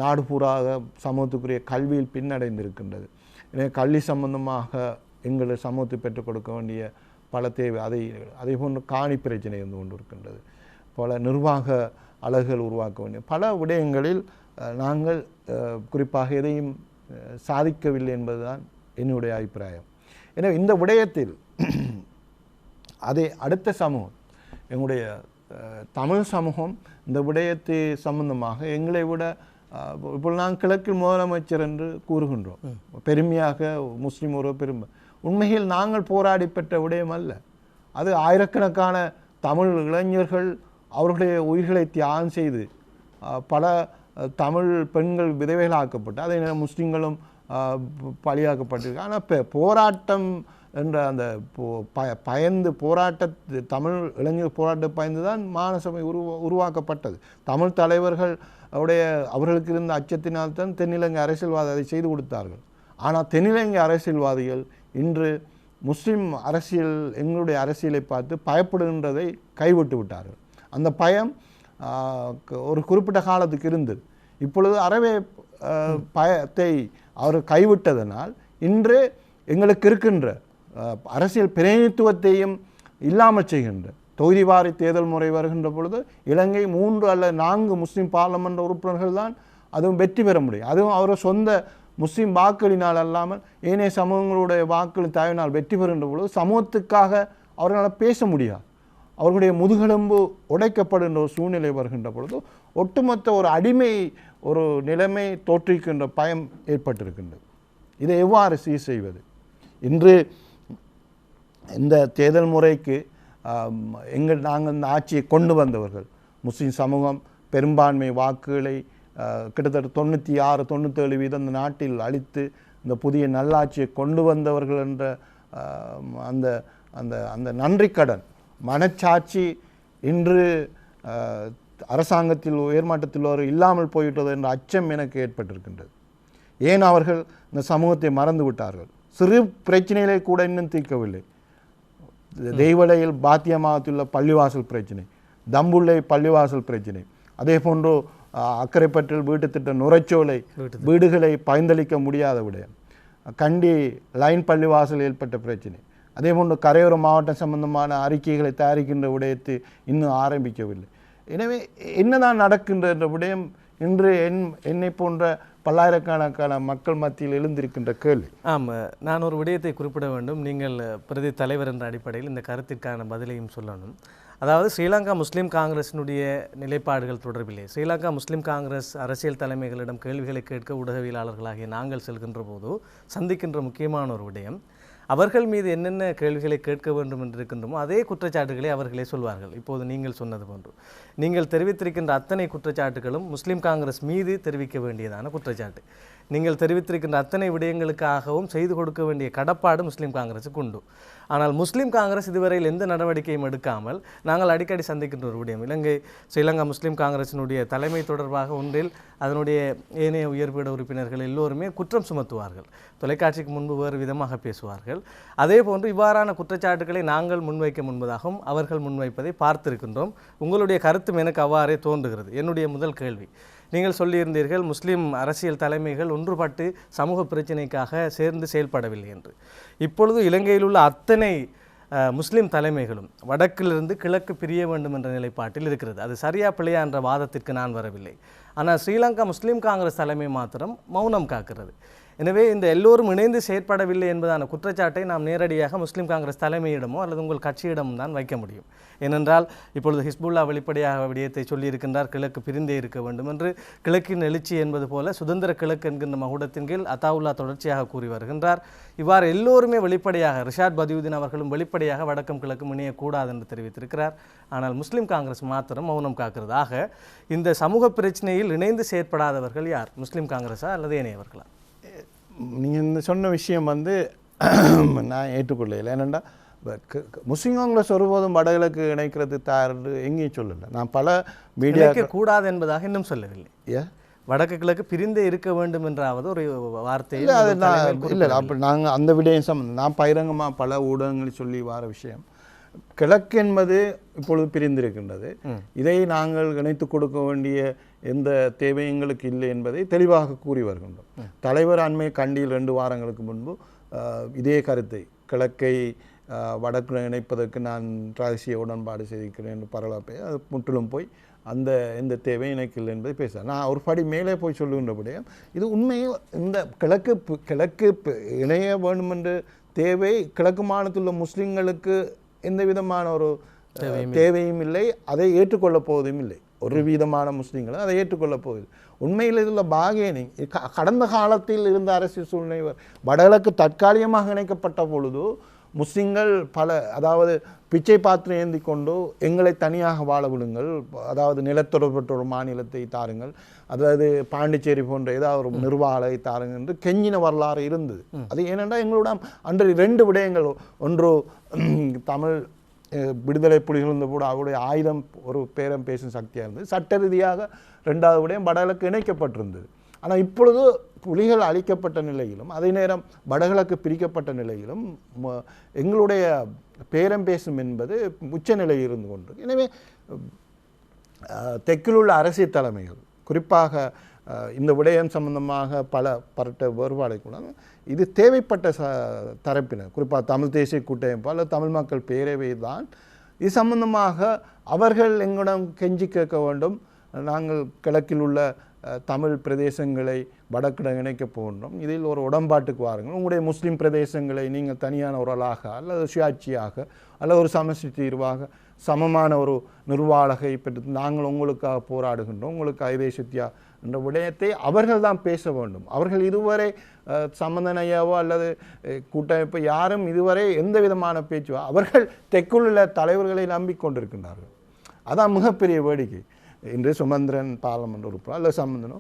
நாடு பூராக சமூகத்துக்குரிய கல்வியில் பின்னடைந்திருக்கின்றது. எனவே கல்வி சம்பந்தமாக எங்கள் சமூகத்தை பெற்றுக் கொடுக்க வேண்டிய பல தேவை, அதே போன்று காணி பிரச்சனை இருந்து கொண்டு இருக்கின்றது. பல நிர்வாக அலகுகள் உருவாக்க வேண்டிய பல விடயங்களில் நாங்கள் குறிப்பாக எதையும் சாதிக்கவில்லை என்பதுதான் என்னுடைய அபிப்பிராயம். எனவே இந்த விடயத்தில் அதை அடுத்த சமூகம், எங்களுடைய தமிழ் சமூகம் இந்த விடயத்தை சம்பந்தமாக எங்களை விட இப்போ நாங்கள் கிழக்கில் முதலமைச்சர் என்று கூறுகின்றோம். பெருமையாக முஸ்லீம் ஒரு பெருமை. உண்மையில் நாங்கள் போராடி பெற்ற விடயம் அல்ல. அது ஆயிரக்கணக்கான தமிழ் இளைஞர்கள் அவர்களுடைய உயிர்களை தியாகம் செய்து பல தமிழ் பெண்கள் விதவைகளாக்கப்பட்டு அதே நேரம் முஸ்லீம்களும் பலியாக்கப்பட்டிருக்கு. ஆனால் போராட்டம் என்ற அந்த பயந்து தமிழ் இளைஞர் போராட்ட பயந்து தான் மாநசபை உருவாக்கப்பட்டது. தமிழ் தலைவர்கள் அவர்களுக்கு இருந்த அச்சத்தினால்தான் தென்னிலங்கை அரசியல்வாதி அதை செய்து கொடுத்தார்கள். ஆனால் தென்னிலங்கை அரசியல்வாதிகள் இன்று முஸ்லீம் அரசியல் எங்களுடைய அரசியலை பார்த்து பயப்படுகின்றதை கைவிட்டு விட்டார்கள். அந்த பயம் ஒரு குறிப்பிட்ட காலத்துக்கு இருந்தது. இப்பொழுது அறவே பயத்தை அவர் கைவிட்டதனால் இன்று எங்களுக்கு இருக்கின்ற அரசியல் பிரதிநிதித்துவத்தையும் இல்லாமல் செய்கின்ற தொகுதிவாரி தேர்தல் முறை வருகின்ற பொழுது இலங்கை 3 அல்லது 4 முஸ்லீம் பார்லமெண்ட் உறுப்பினர்கள் தான் அதுவும் வெற்றி பெற முடியும். அதுவும் அவர் சொந்த முஸ்லீம் வாக்களினால் அல்லாமல் ஏனைய சமூகங்களுடைய வாக்களின் தேவையினால் வெற்றி பெறுகின்ற பொழுது சமூகத்துக்காக அவர்களால் பேச முடியாது. அவர்களுடைய முதுகெலும்பு உடைக்கப்படுகின்ற ஒரு சூழ்நிலை வருகின்ற பொழுது ஒட்டுமொத்த ஒரு அடிமை ஒரு நிலைமை தோற்றுவிக்கின்ற பயம் ஏற்பட்டிருக்கின்றது. இதை எவ்வாறு சீர் செய்வது? இன்று இந்த தேர்தல் முறைக்கு நாங்கள் இந்த ஆட்சியை கொண்டு வந்தவர்கள் முஸ்லீம் சமூகம் பெரும்பான்மை வாக்குகளை கிட்டத்தட்ட 96-97% இந்த நாட்டில் அளித்து இந்த புதிய நல்லாட்சியை கொண்டு வந்தவர்கள் என்ற அந்த அந்த அந்த நன்றி கடன் மனச்சாட்சி இன்று அரசாங்கத்தில் உயர்மட்டத்தில் இல்லாமல் போய்விட்டது என்ற அச்சம் எனக்கு ஏற்பட்டிருக்கின்றது. ஏன் அவர்கள் இந்த சமூகத்தை மறந்து விட்டார்கள்? சிறு பிரச்சனைகளை கூட இன்னும் தீர்க்கவில்லை. தெய்வலையில் பாத்தியமாகத்துள்ள பள்ளிவாசல் பிரச்சனை, தம்புள்ளை பள்ளிவாசல் பிரச்சனை, அதே போன்று அக்கரைப்பற்றில் வீட்டு திட்டம் நுரைச்சோலை வீடுகளை பயந்தளிக்க முடியாத விடயம், கண்டி லைன் பள்ளிவாசல் ஏற்பட்ட பிரச்சனை, அதே போன்று கரையோர மாவட்டம் சம்பந்தமான அறிக்கைகளை தயாரிக்கின்ற விடயத்தை இன்னும் ஆரம்பிக்கவில்லை. எனவே என்னதான் நடக்கின்ற என்ற விடயம் இன்று என்னை போன்ற பல்லாயிரக்கணக்கான மக்கள் மத்தியில் எழுந்திருக்கின்ற கேள்வி. நான் ஒரு விடயத்தை குறிப்பிட வேண்டும். நீங்கள் பிரதி தலைவர் என்ற அடிப்படையில் இந்த கருத்திற்கான பதிலையும் சொல்லணும். அதாவது ஸ்ரீலங்கா முஸ்லீம் காங்கிரஸினுடைய நிலைப்பாடுகள் தொடர்பிலே ஸ்ரீலங்கா முஸ்லீம் காங்கிரஸ் அரசியல் தலைமைகளிடம் கேள்விகளை கேட்க ஊடகவியலாளர்களாகிய நாங்கள் செல்கின்ற போது சந்திக்கின்ற முக்கியமான ஒரு விடயம், அவர்கள் மீது என்னென்ன கேள்விகளை கேட்க வேண்டும் என்று இருக்கின்றமோ அதே குற்றச்சாட்டுகளை அவர்களே சொல்வார்கள். இப்போது நீங்கள் சொன்னது போன்று நீங்கள் தெரிவித்திருக்கின்ற அத்தனை குற்றச்சாட்டுகளும் முஸ்லீம் காங்கிரஸ் மீது தெரிவிக்க வேண்டியதான குற்றச்சாட்டு. நீங்கள் தெரிவித்திருக்கின்ற அத்தனை விடயங்களுக்காகவும் செய்து கொடுக்க வேண்டிய கடப்பாடு முஸ்லீம் காங்கிரஸுக்கு உண்டு. ஆனால் முஸ்லீம் காங்கிரஸ் இதுவரையில் எந்த நடவடிக்கையும் எடுக்காமல் நாங்கள் அடிக்கடி சந்திக்கின்ற ஒரு விடயம், ஸ்ரீலங்கா முஸ்லீம் காங்கிரசினுடைய தலைமை தொடர்பாக ஒன்றில் அதனுடைய ஏனைய உயர்பீட உறுப்பினர்கள் எல்லோருமே குற்றம் சுமத்துவார்கள், தொலைக்காட்சிக்கு முன்பு வேறு விதமாக பேசுவார்கள். அதே போன்று இவ்வாறான குற்றச்சாட்டுக்களை நாங்கள் முன்வைக்க முன்பதாகவும் அவர்கள் முன்வைப்பதை பார்த்திருக்கின்றோம். உங்களுடைய கருத்தும் எனக்கு அவ்வாறே தோன்றுகிறது. என்னுடைய முதல் கேள்வி, நீங்கள் சொல்லியிருந்தீர்கள் முஸ்லீம் அரசியல் தலைமைகள் ஒன்றுபட்டு சமூக பிரச்சினைக்காக சேர்ந்து செயல்படவில்லை என்று. இப்பொழுது இலங்கையில் உள்ள அத்தனை முஸ்லீம் தலைமைகளும் வடக்கிலிருந்து கிழக்கு பிரிய வேண்டும் என்ற நிலைப்பாட்டில் இருக்கிறது. அது சரியா பிழையா என்ற வாதத்திற்கு நான் வரவில்லை. ஆனால் ஸ்ரீலங்கா முஸ்லீம் காங்கிரஸ் தலைமை மாத்திரம் மௌனம் காக்கிறது. எனவே இந்த எல்லோரும் இணைந்து செயற்படவில்லை என்பதான குற்றச்சாட்டை நாம் நேரடியாக முஸ்லீம் காங்கிரஸ் தலைமையிடமோ அல்லது உங்கள் கட்சியிடமும் தான் வைக்க முடியும். ஏனென்றால் இப்பொழுது ஹிஸ்புல்லா வெளிப்படையாக விடயத்தை சொல்லியிருக்கின்றார், கிழக்கு பிரிந்தே இருக்க வேண்டும் என்று. கிழக்கின் எழுச்சி என்பது போல சுதந்திர கிழக்கு என்கின்ற மகுடத்தின் கீழ் அத்தாவுல்லா தொடர்ச்சியாக கூறி வருகின்றார். இவ்வாறு எல்லோருமே வெளிப்படையாக, ரிஷாட் பதியுதீன் அவர்களும் வெளிப்படையாக வடக்கும் கிழக்கும் இணையக்கூடாது என்று தெரிவித்திருக்கிறார். ஆனால் முஸ்லீம் காங்கிரஸ் மாத்திரம் மௌனம் காக்கிறது. ஆக இந்த சமூக பிரச்சனையில் இணைந்து செயற்படாதவர்கள் யார்? முஸ்லீம் காங்கிரஸா அல்லது ஏனையவர்களா? நீங்கள் இந்த சொன்ன விஷயம் நான் ஏற்றுக்கொள்ள. ஏனெண்டா முஸ்லீம் காங்கிரஸ் ஒருபோதும் வடகிழக்கு இணைக்கிறது தயார் எங்கேயும் சொல்லலை. நான் பல மீடியா கூடாது என்பதாக இன்னும் சொல்லவில்லை. வடக்கு கிழக்கு பிரிந்தே இருக்க வேண்டும் என்றாவது ஒரு வார்த்தை இல்லை. அப்போ நாங்கள் அந்த விடயம் சம்பந்தம் நான் பகிரங்கமாக பல ஊடகங்கள் சொல்லி வர விஷயம், கிழக்கு என்பது இப்பொழுது பிரிந்திருக்கின்றது. இதை நாங்கள் இணைத்து கொடுக்க வேண்டிய எந்த தேவை எங்களுக்கு இல்லை என்பதை தெளிவாக கூறி வருகின்றோம். தலைவர் அண்மை கண்டியில் 2 வாரங்களுக்கு முன்பு இதே கருத்தை, கிழக்கை வடக்கு இணைப்பதற்கு நான் ரகசிய உடன்பாடு செய்திருக்கிறேன் என்று பரவலாக அது முற்றிலும் போய் அந்த எந்த தேவை எனக்கு இல்லை என்பதை பேசுகிறேன். நான் ஒரு படி மேலே போய் சொல்லுகின்றபடியும் இது உண்மையில் இந்த கிழக்கு இணைய வேண்டும் என்ற தேவை கிழக்கு மாநிலத்தில் உள்ள முஸ்லீம்களுக்கு எந்த விதமான ஒரு தேவையும் இல்லை, அதை ஏற்றுக்கொள்ளப் போவதும் இல்லை. ஒரு விதமான முஸ்லீம்களும் அதை ஏற்றுக்கொள்ளப் போகுது. உண்மையில் இதில் பாகேனிங் கடந்த காலத்தில் இருந்த அரசியல் சூழ்நிலை வடகிழக்கு தற்காலிகமாக இணைக்கப்பட்ட பொழுது முஸ்லீம்கள் அதாவது பிச்சை பாத்திரம் ஏந்தி கொண்டு எங்களை தனியாக வாழ விடுங்கள், அதாவது நிலத்தொடர்பற்ற ஒரு மாநிலத்தை தாருங்கள், அதாவது பாண்டிச்சேரி போன்ற ஏதாவது ஒரு நிர்வாகத்தை தாருங்கள் என்று கெஞ்சின வரலாறு இருந்தது. அது ஏனென்றால் எங்களோட அன்று 2 விடயங்கள், ஒன்று தமிழ் விடுதலை புலிகள் இருந்த கூட அவருடைய ஆயுதம் ஒரு பேரம் பேசும் சக்தியாக இருந்தது. சட்ட ரீதியாக 2வது விடயம் வடகிழக்கு இணைக்கப்பட்டிருந்தது. ஆனால் இப்பொழுது புலிகள் அழிக்கப்பட்ட நிலையிலும் அதே நேரம் வடகிழக்கு பிரிக்கப்பட்ட நிலையிலும் எங்களுடைய பேரம் பேசும் என்பது உச்ச நிலையில் இருந்து கொண்டு. எனவே தெற்கில் உள்ள அரசியல் தலைமைகள் குறிப்பாக இந்த விடயம் சம்பந்தமாக பல பரட்ட வேறுபாடை கூட இது தேவைப்பட்ட தரப்பினர், குறிப்பாக தமிழ் தேசிய கூட்டமைப்பு அல்லது தமிழ் மக்கள் பேரவை தான் இது சம்பந்தமாக அவர்கள் எங்களிடம் கெஞ்சி கேட்க வேண்டும். நாங்கள் கிழக்கில் உள்ள தமிழ் பிரதேசங்களை வடக்கிடம் இணைக்கப் போகின்றோம், இதில் ஒரு உடன்பாட்டுக்கு வாருங்கள், உங்களுடைய முஸ்லீம் பிரதேசங்களை நீங்கள் தனியான ஒரு ஆளாக அல்லது சுயாட்சியாக அல்லது ஒரு சமஷ்டி தீர்வாக சமமான ஒரு நிர்வாகை பெற்று நாங்கள் உங்களுக்காக போராடுகின்றோம், உங்களுக்கு ஐதேசத்தியா என்ற விடயத்தை அவர்கள் தான் பேச வேண்டும். அவர்கள் இதுவரை சம்பந்தனையாவோ அல்லது கூட்டமைப்பு யாரும் இதுவரை எந்த விதமான பேச்சுவோ அவர்கள் தெற்குள்ள தலைவர்களை நம்பிக்கொண்டிருக்கின்றார்கள். அதான் மிகப்பெரிய வேடிக்கை. இன்று சுமந்திரன் பாராளுமன்ற உறுப்பினர் அல்லது சம்பந்தனோ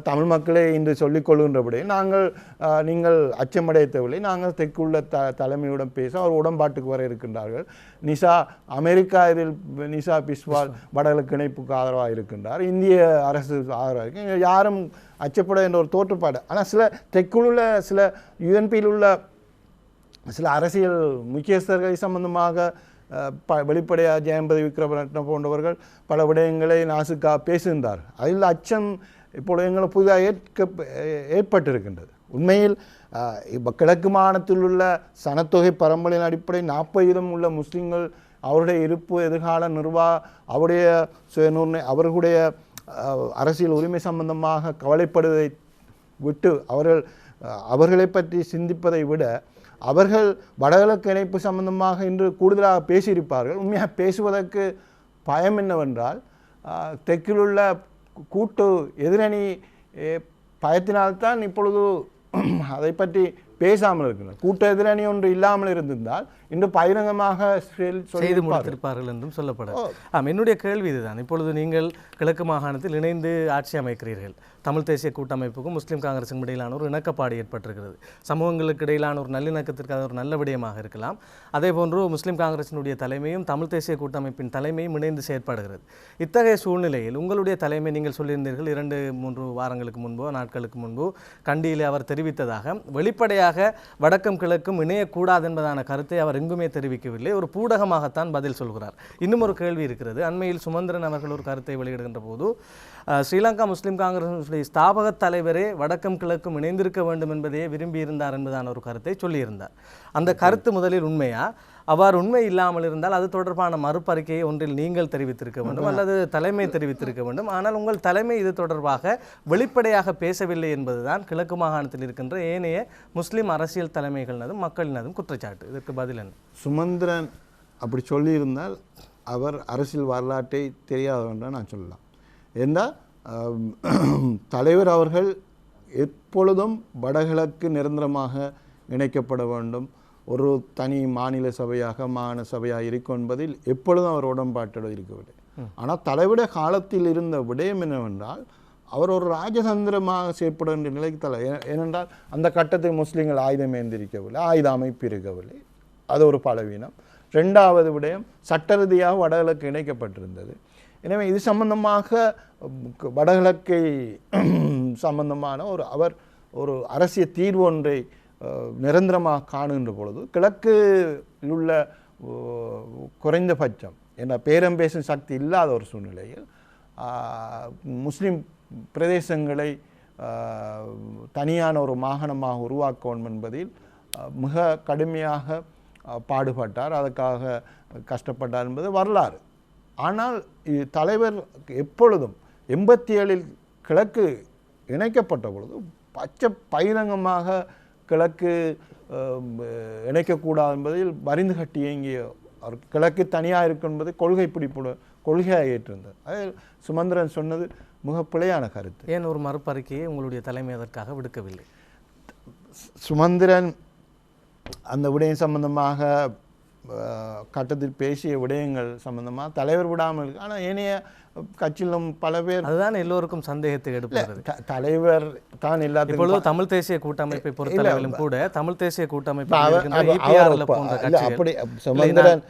தமிழ் மக்களே இன்று சொல்லிக்கொள்கின்றபடி நீங்கள் அச்சமடைய தேவையில்லை, நாங்கள் தெற்குள்ள தலைமையுடன் பேச அவர் உடன்பாட்டுக்கு வர இருக்கின்றார்கள். அமெரிக்கா இதில் நிஷா பிஸ்வால் வடகிழக்கு இணைப்புக்கு ஆதரவாக இருக்கின்றார், இந்திய அரசு ஆதரவாக இருக்கு, யாரும் அச்சப்பட என்ற ஒரு தோற்றுப்பாடு. ஆனால் சில தெற்குள்ள சில யுஎன்பியில் உள்ள சில அரசியல் முக்கியஸ்தர்களை சம்பந்தமாக வெளிப்படையாக ஜெயம்பதி விக்ரமரட்ன போன்றவர்கள் பல விடயங்களை நாசுக்காக பேசுகின்றார். அதில் அச்சம் இப்பொழுது எங்களை புதிதாக ஏற்பட்டிருக்கின்றது. உண்மையில் இப்போ கிழக்கு மாநிலத்தில் உள்ள சனத்தொகை பரம்பலின் அடிப்படை 40% உள்ள முஸ்லீம்கள் அவருடைய இருப்பு எதிர்கால அவருடைய அவர்களுடைய அரசியல் உரிமை சம்பந்தமாக கவலைப்படுவதை விட்டு அவர்களை பற்றி சிந்திப்பதை விட அவர்கள் வடகிழக்கு இணைப்பு சம்பந்தமாக இன்று கூடுதலாக பேசியிருப்பார்கள். உண்மையாக பேசுவதற்கு பயம் என்னவென்றால் தெற்கிலுள்ள கூட்டு எதிரணி பயத்தினால்தான் இப்பொழுது அதை பற்றி பேசாமல் இருக்கின்றனர். கூட்டு எதிரணி ஒன்று இல்லாமல் இருந்திருந்தால் இன்று பகிரங்கமாக செய்து முடித்திருப்பார்கள் என்றும் சொல்லப்படும். என்னுடைய கேள்வி இதுதான். இப்பொழுது நீங்கள் கிழக்கு மாகாணத்தில் இணைந்து ஆட்சி அமைக்கிறீர்கள். தமிழ் தேசிய கூட்டமைப்புக்கும் முஸ்லீம் காங்கிரஸுக்கும் இடையிலான ஒரு இணக்கப்பாடு ஏற்பட்டிருக்கிறது. சமூகங்களுக்கு இடையிலான ஒரு நல்லிணக்கத்திற்கு அது ஒரு நல்ல விடயமாக இருக்கலாம். அதே போன்று முஸ்லீம் காங்கிரசினுடைய தலைமையும் தமிழ் தேசிய கூட்டமைப்பின் தலைமையும் இணைந்து செயற்படுகிறது. இத்தகைய சூழ்நிலையில் உங்களுடைய தலைமை, நீங்கள் சொல்லியிருந்தீர்கள் 2-3 வாரங்களுக்கு முன்போ நாட்களுக்கு முன்போ கண்டியிலே அவர் தெரிவித்ததாக, வெளிப்படையாக வடக்கும் கிழக்கும் இணையக்கூடாது என்பதான கருத்தை அவர் எங்குமே தெரிவிக்கவில்லை. ஒரு பூடகமாகத்தான் பதில் சொல்கிறார். இன்னும் ஒரு கேள்வி இருக்கிறது. அண்மையில் சுமந்திரன் அவர்கள் ஒரு கருத்தை வெளியிடுகின்ற போது, ஸ்ரீலங்கா முஸ்லீம் காங்கிரஸுடைய ஸ்தாபக தலைவரே வடக்கும் கிழக்கும் இணைந்திருக்க வேண்டும் என்பதையே விரும்பியிருந்தார் என்பதான ஒரு கருத்தை சொல்லியிருந்தார். அந்த கருத்து முதலில் உண்மையா? அவ்வாறு உண்மை இல்லாமல் இருந்தால் அது தொடர்பான மறுப்பறிக்கையை ஒன்றில் நீங்கள் தெரிவித்திருக்க வேண்டும் அல்லது தலைமை தெரிவித்திருக்க வேண்டும். ஆனால் உங்கள் தலைமை இது தொடர்பாக வெளிப்படையாக பேசவில்லை என்பதுதான் கிழக்கு மாகாணத்தில் இருக்கின்ற ஏனைய முஸ்லீம் அரசியல் தலைமைகளினதும் மக்களினதும் குற்றச்சாட்டு. இதற்கு பதில் என்ன? சுமந்திரன் அப்படி சொல்லியிருந்தால் அவர் அரசியல் வரலாற்றை தெரியாதவன் நான் சொல்லலாம். ஏன்னா தலைவர் அவர்கள் எப்பொழுதும் வடகிழக்கு நிரந்தரமாக இணைக்கப்பட வேண்டும், ஒரு தனி மாநில சபையாக மாகாண சபையாக இருக்கும் என்பதில் எப்பொழுதும் அவர் உடன்பாட்டோடு இருக்கவில்லை. ஆனால் தலைவருடைய காலத்தில் இருந்த விடயம் என்னவென்றால், அவர் ஒரு ராஜதந்திரமாக செயற்பட வேண்டிய நிலைக்கு ஏனென்றால் அந்த கட்டத்தில் முஸ்லீம்கள் ஆயுதம் ஏந்திருக்கவில்லை, ஆயுத அமைப்பு இருக்கவில்லை. அது ஒரு பலவீனம். 2வது விடயம், சட்ட ரீதியாக வடகிழக்கு இணைக்கப்பட்டிருந்தது. எனவே இது சம்பந்தமாக வடகிழக்கை சம்பந்தமான அவர் ஒரு அரசியல் தீர்வு ஒன்றை நிரந்தரமாக காணுகின்ற பொழுது கிழக்கில் உள்ள குறைந்தபட்சம் என்ற பேரம் பேசும் சக்தி இல்லாத ஒரு சூழ்நிலையில் முஸ்லீம் பிரதேசங்களை தனியான ஒரு மாகாணமாக உருவாக்க வேண்டும் என்பதில் மிக கடுமையாக பாடுபட்டார், அதுக்காக கஷ்டப்பட்டார் என்பது வரலாறு. ஆனால் தலைவர் எப்பொழுதும் 87 கிழக்கு இணைக்கப்பட்ட பொழுது பச்சை பகிரங்கமாக கிழக்கு இணைக்கக்கூடாது என்பதில் வரிந்து கட்டி இயங்கிய அவர் கிழக்கு தனியாக இருக்கும் என்பது கொள்கை பிடிப்பு கொள்கையாக ஏற்றிருந்தார். அதில் சுமந்திரன் சொன்னது மிக பிழையான கருத்து. ஏன் ஒரு மறுப்பறிக்கையை உங்களுடைய தலைமை அதற்காக விடுக்கவில்லை? சுமந்திரன் அந்த விடயம் சம்பந்தமாக கட்டத்தில் பேசிய விடயங்கள் சம்பந்தமாக தலைவர் விடாமல் இருக்கு. ஆனால் ஏனைய கட்சியிலும் பல பேர், அதுதான் எல்லோருக்கும் சந்தேகத்தை எடுப்பது. தலைவர் தான் எல்லாத்துக்கும் தமிழ் தேசிய கூட்டமைப்பை பொறுத்தளவிலும் கூட தமிழ் தேசிய கூட்டமைப்பு அப்படி சுமந்திரன்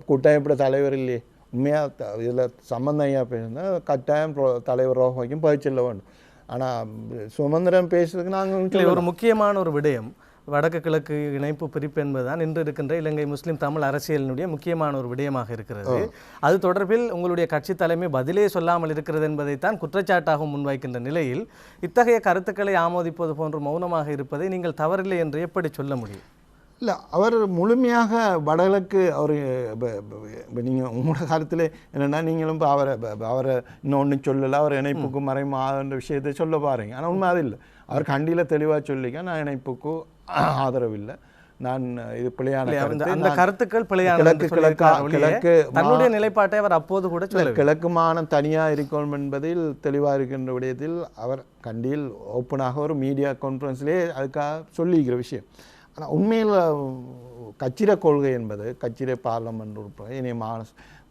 கூட்டமைப்போட தலைவர் இல்லையே. உண்மையாக இதில் சம்பந்தம் பேசுனா கட்டாயம் தலைவர் ரோஹைக்கும் பயிற்சியில் வேண்டும். ஆனால் சுமந்திரன் பேசுறதுக்கு நாங்கள் ஒரு முக்கியமான ஒரு விடயம் வடக்கு கிழக்கு இணைப்பு பிரிப்பு என்பதுதான் இன்று இருக்கின்ற இலங்கை முஸ்லீம் தமிழ் அரசியலினுடைய முக்கியமான ஒரு விடயமாக இருக்கிறது. அது தொடர்பில் உங்களுடைய கட்சி தலைமை பதிலே சொல்லாமல் இருக்கிறது என்பதைத்தான் குற்றச்சாட்டாக முன்வைக்கின்ற நிலையில் இத்தகைய கருத்துக்களை ஆமோதிப்பது போன்று மௌனமாக இருப்பதை நீங்கள் தவறில்லை என்று எப்படி சொல்ல முடியும்? இல்லை, அவர் முழுமையாக வடகிழக்கு அவர் இப்போ நீங்கள் உங்களோட காலத்தில் என்னென்னா நீங்களும் இப்போ அவரை இன்னொன்று சொல்லலை, அவர் இணைப்புக்கு மறைமான்ற விஷயத்தை சொல்ல பாருங்க. ஆனால் உண்மை அது இல்லை. அவர் கண்டியில் தெளிவாக சொல்லிக்க நான் இணைப்புக்கு ஆதரவு இல்லை, நான் இது பிழையான அந்த கருத்துக்கள் கிழக்கு தன்னுடைய நிலைப்பாட்டை அவர் அப்போது கூட சொல்ல கிழக்கு மாகாணம் தனியாக இருக்கணும் என்பதில் தெளிவாக இருக்கின்ற விடயத்தில் அவர் கண்டியில் ஓப்பனாக ஒரு மீடியா கான்ஃபரன்ஸ்லேயே அதுக்காக சொல்லிக்கிற விஷயம். ஆனால் உண்மையில் கட்சிர கொள்கை என்பது கட்சிர பார்லமெண்ட் உறுப்பினர் இணைய மாகாண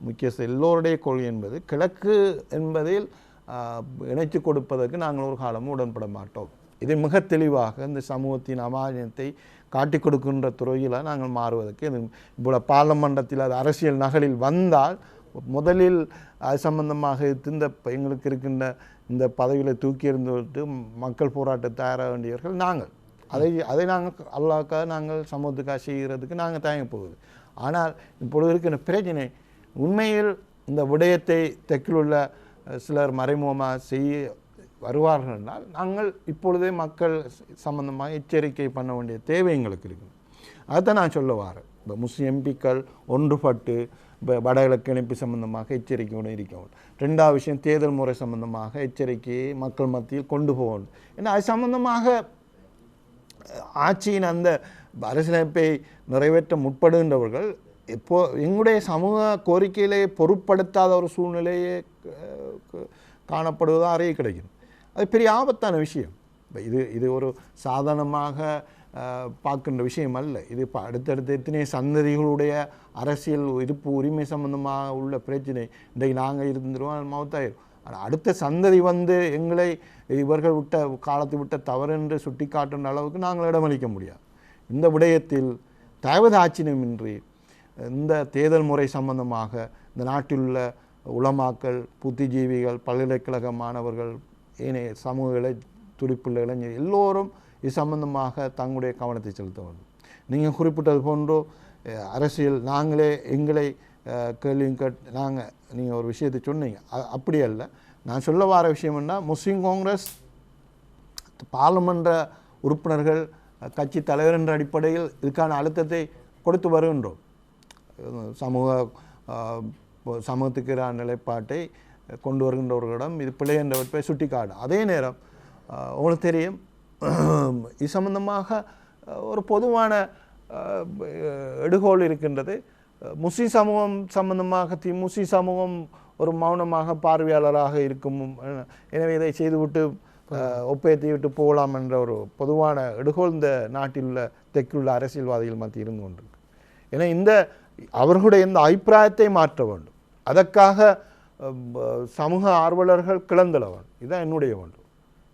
முக்கியஸ்த எல்லோருடைய கொள்கை என்பது கிழக்கு என்பதில் இணைத்து கொடுப்பதற்கு நாங்கள் ஒரு காலமும் உடன்பட மாட்டோம். இதை மிக தெளிவாக இந்த சமூகத்தின் அமானியத்தை காட்டிக் கொடுக்கின்ற துறையில் நாங்கள் மாறுவதற்கு இப்போ பார்லமெண்டத்தில் அது அரசியல் நகலில் வந்தால் முதலில் அது சம்பந்தமாக இந்த எங்களுக்கு இருக்கின்ற இந்த பதவிகளை தூக்கி எறிந்துவிட்டு மக்கள் போராட்ட தயாராக வேண்டியவர்கள் நாங்கள். அதை நாங்கள் அல்லாக்காக நாங்கள் சமூகத்துக்காக செய்கிறதுக்கு நாங்கள் தயங்க போகுது. ஆனால் இப்பொழுது இருக்கின்ற பிரச்சனை உண்மையில் இந்த விடயத்தை தெற்கில் உள்ள சிலர் மறைமுகமாக செய்ய வருவார்கள் என்றால் நாங்கள் இப்பொழுதே மக்கள் சம்பந்தமாக எச்சரிக்கை பண்ண வேண்டிய தேவை எங்களுக்கு இருக்குது. அதை நான் சொல்ல வரேன். இப்போ முஸ்லிம் எம்பிக்கள் ஒன்றுபட்டு இப்போ வடகிழக்கு இணைப்பு சம்பந்தமாக எச்சரிக்கையோடு இருக்கணும். 2வது விஷயம், தேர்தல் முறை சம்பந்தமாக எச்சரிக்கையை மக்கள் மத்தியில் கொண்டு போகணும். ஏன்னா அது சம்பந்தமாக ஆட்சியின் அந்த அரசியலமைப்பை நிறைவேற்ற முற்படுகின்றவர்கள் இப்போ எங்களுடைய சமூக கோரிக்கையிலே பொருட்படுத்தாத ஒரு சூழ்நிலையே காணப்படுவதாக அறிய கிடைக்கும். அது பெரிய ஆபத்தான விஷயம். இது ஒரு சாதாரணமாக பார்க்கின்ற விஷயம் அல்ல. இது இப்போ அடுத்தடுத்த எத்தனை சந்ததிகளுடைய அரசியல் இருப்பு உரிமை சம்பந்தமாக உள்ள பிரச்சனை. இன்றைக்கு நாங்கள் இருந்துருவோம் மௌத்தாயிரும். ஆனால் அடுத்த சந்ததி வந்து எங்களை இவர்கள் விட்ட காலத்தை விட்ட தவறு என்று சுட்டி காட்டுன்ற அளவுக்கு நாங்கள் இடமளிக்க முடியாது. இந்த விடயத்தில் தயவதாட்சியமின்றி இந்த தேர்தல் முறை சம்பந்தமாக இந்த நாட்டில் உள்ள உலமாக்கள், புத்திஜீவிகள், பல்கலைக்கழக மாணவர்கள், ஏனைய சமூக துடிப்புள்ள இளைஞர் எல்லோரும் இது சம்பந்தமாக தங்களுடைய கவனத்தை செலுத்த வேண்டும். நீங்கள் குறிப்பிட்டது போன்றோ அரசியல் நாங்களே எங்களை கேள்வியும் நீங்கள் ஒரு விஷயத்தை சொன்னீங்க, அப்படி அல்ல. நான் சொல்ல வர விஷயம் என்ன, முஸ்லீம் காங்கிரஸ் பாராளுமன்ற உறுப்பினர்கள் கட்சி தலைவர் என்ற அடிப்படையில் இதுக்கான அழுத்தத்தை கொடுத்து வருகின்றோம். சமூகத்துக்கு எதிரான நிலைப்பாட்டை கொண்டு வருகின்றவர்களிடம் இது பிழை என்றவற்றை சுட்டிக்காட்டும். அதே நேரம் உங்களுக்கு தெரியும், இது சம்பந்தமாக ஒரு பொதுவான எடுகோள் இருக்கின்றது. முஸ்லிம் சமூகம் சம்பந்தமாக முஸ்லிம் சமூகம் ஒரு மௌனமாக பார்வையாளராக இருக்கும், எனவே இதை செய்துவிட்டு ஒப்பேற்றி விட்டு போகலாம் என்ற ஒரு பொதுவான எடுகோள் இந்த நாட்டில் உள்ள தெற்குள்ள அரசியல்வாதிகள் மத்தியில் இருந்து கொண்டிருக்கு. ஏன்னா அவர்களுடைய இந்த அபிப்பிராயத்தை மாற்ற வேண்டும். அதற்காக சமூக ஆர்வலர்கள் கிளந்தெழ வேண்டும். இதுதான் என்னுடைய வேண்டும்.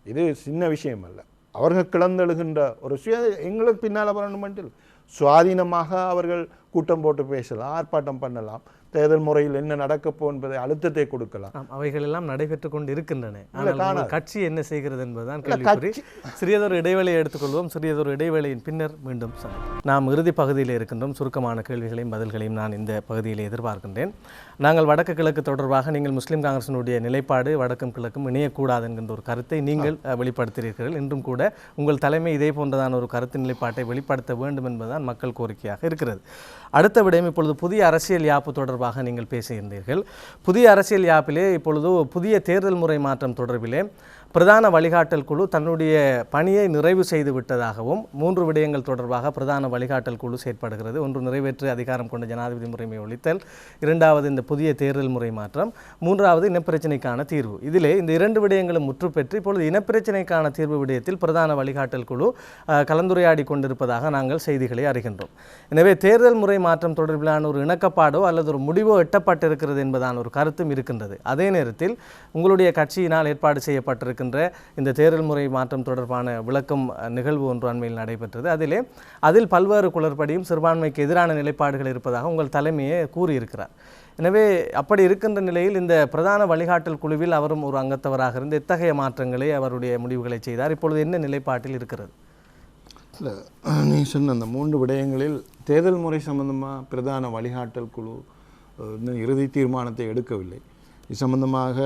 இது சின்ன விஷயம் அல்ல. அவர்கள் கிளந்தெழுகின்ற ஒரு எங்களுக்கு பின்னால் வரணுமென்றில் சுவாதீனமாக அவர்கள் கூட்டம் போட்டு பேசலாம், ஆர்ப்பாட்டம் பண்ணலாம், தேர்தல் முறையில் என்ன நடக்கப்போ என்பதை அழுத்தத்தை கொடுக்கலாம். அவைகள் எல்லாம் நடைபெற்று கொண்டு இருக்கின்றன. ஆனால் கட்சி என்ன செய்கிறது என்பதுதான் கேள்விக்குறி. சிறியதொரு இடைவேளையை எடுத்துக்கொள்வோம். சிறியதொரு இடைவேளையின் பின்னர் மீண்டும் நாம் இறுதி பகுதியில் இருக்கின்றோம். சுருக்கமான கேள்விகளையும் பதில்களையும் நான் இந்த பகுதியில் எதிர்பார்க்கின்றேன். நாங்கள் வடக்கு கிழக்கு தொடர்பாக நீங்கள் முஸ்லீம் காங்கிரசினுடைய நிலைப்பாடு வடக்கும் கிழக்கும் இணையக்கூடாது என்கின்ற ஒரு கருத்தை நீங்கள் வெளிப்படுத்தியிருக்கிறீர்கள். இன்றும் கூட உங்கள் தலைமை இதே போன்றதான ஒரு கருத்து நிலைப்பாட்டை வெளிப்படுத்த வேண்டும் என்பதுதான் மக்கள் கோரிக்கையாக இருக்கிறது. அடுத்த விடயம், இப்பொழுது புதிய அரசியல் யாப்பு தொடர்பாக நீங்கள் பேசுகின்றீர்கள். புதிய அரசியல் யாப்பிலே இப்பொழுது புதிய தேர்தல் முறை மாற்றம் தொடர்பிலே பிரதான வழிகாட்டல் குழு தன்னுடைய பணியை நிறைவு செய்து விட்டதாகவும் 3 விடயங்கள் தொடர்பாக பிரதான வழிகாட்டல் குழு செயற்படுகிறது. ஒன்று, நிறைவேற்று அதிகாரம் கொண்ட ஜனாதிபதி முறைமை ஒழித்தல், 2வது இந்த புதிய தேர்தல் முறை மாற்றம், 3வது இனப்பிரச்சினைக்கான தீர்வு. இதிலே இந்த 2 விடயங்களும் முற்று பெற்று இப்பொழுது இனப்பிரச்சினைக்கான தீர்வு விடயத்தில் பிரதான வழிகாட்டல் குழு கலந்துரையாடி கொண்டிருப்பதாக நாங்கள் செய்திகளை அறிகின்றோம். எனவே தேர்தல் முறை மாற்றம் தொடர்பிலான ஒரு இணக்கப்பாடோ அல்லது ஒரு முடிவோ எட்டப்பட்டிருக்கிறது என்பதான ஒரு கருத்தும் இருக்கின்றது. அதே நேரத்தில் உங்களுடைய கட்சியினால் ஏற்பாடு செய்யப்பட்டிருக்கின்ற இந்த தேர்தல் முறை மாற்றம் தொடர்பான விளக்கம் நிகழ்வு ஒன்று அண்மையில் நடைபெற்றது. அதில் பல்வேறு குளறுபடியும் சிறுபான்மைக்கு எதிரான நிலைப்பாடுகள் இருப்பதாக உங்கள் தலைமையே கூறியிருக்கிறார். எனவே அப்படி இருக்கின்ற நிலையில் இந்த பிரதான வழிகாட்டல் குழுவில் அவரும் ஒரு அங்கத்தவராக இருந்து எத்தகைய மாற்றங்களை அவருடைய முடிவுகளை செய்தார்? இப்பொழுது என்ன நிலைப்பாட்டில் இருக்கிறது? இல்லை, நீ சொன்ன அந்த 3 விடயங்களில் தேர்தல் முறை சம்பந்தமாக பிரதான வழிகாட்டல் குழு இறுதி தீர்மானத்தை எடுக்கவில்லை. இது சம்பந்தமாக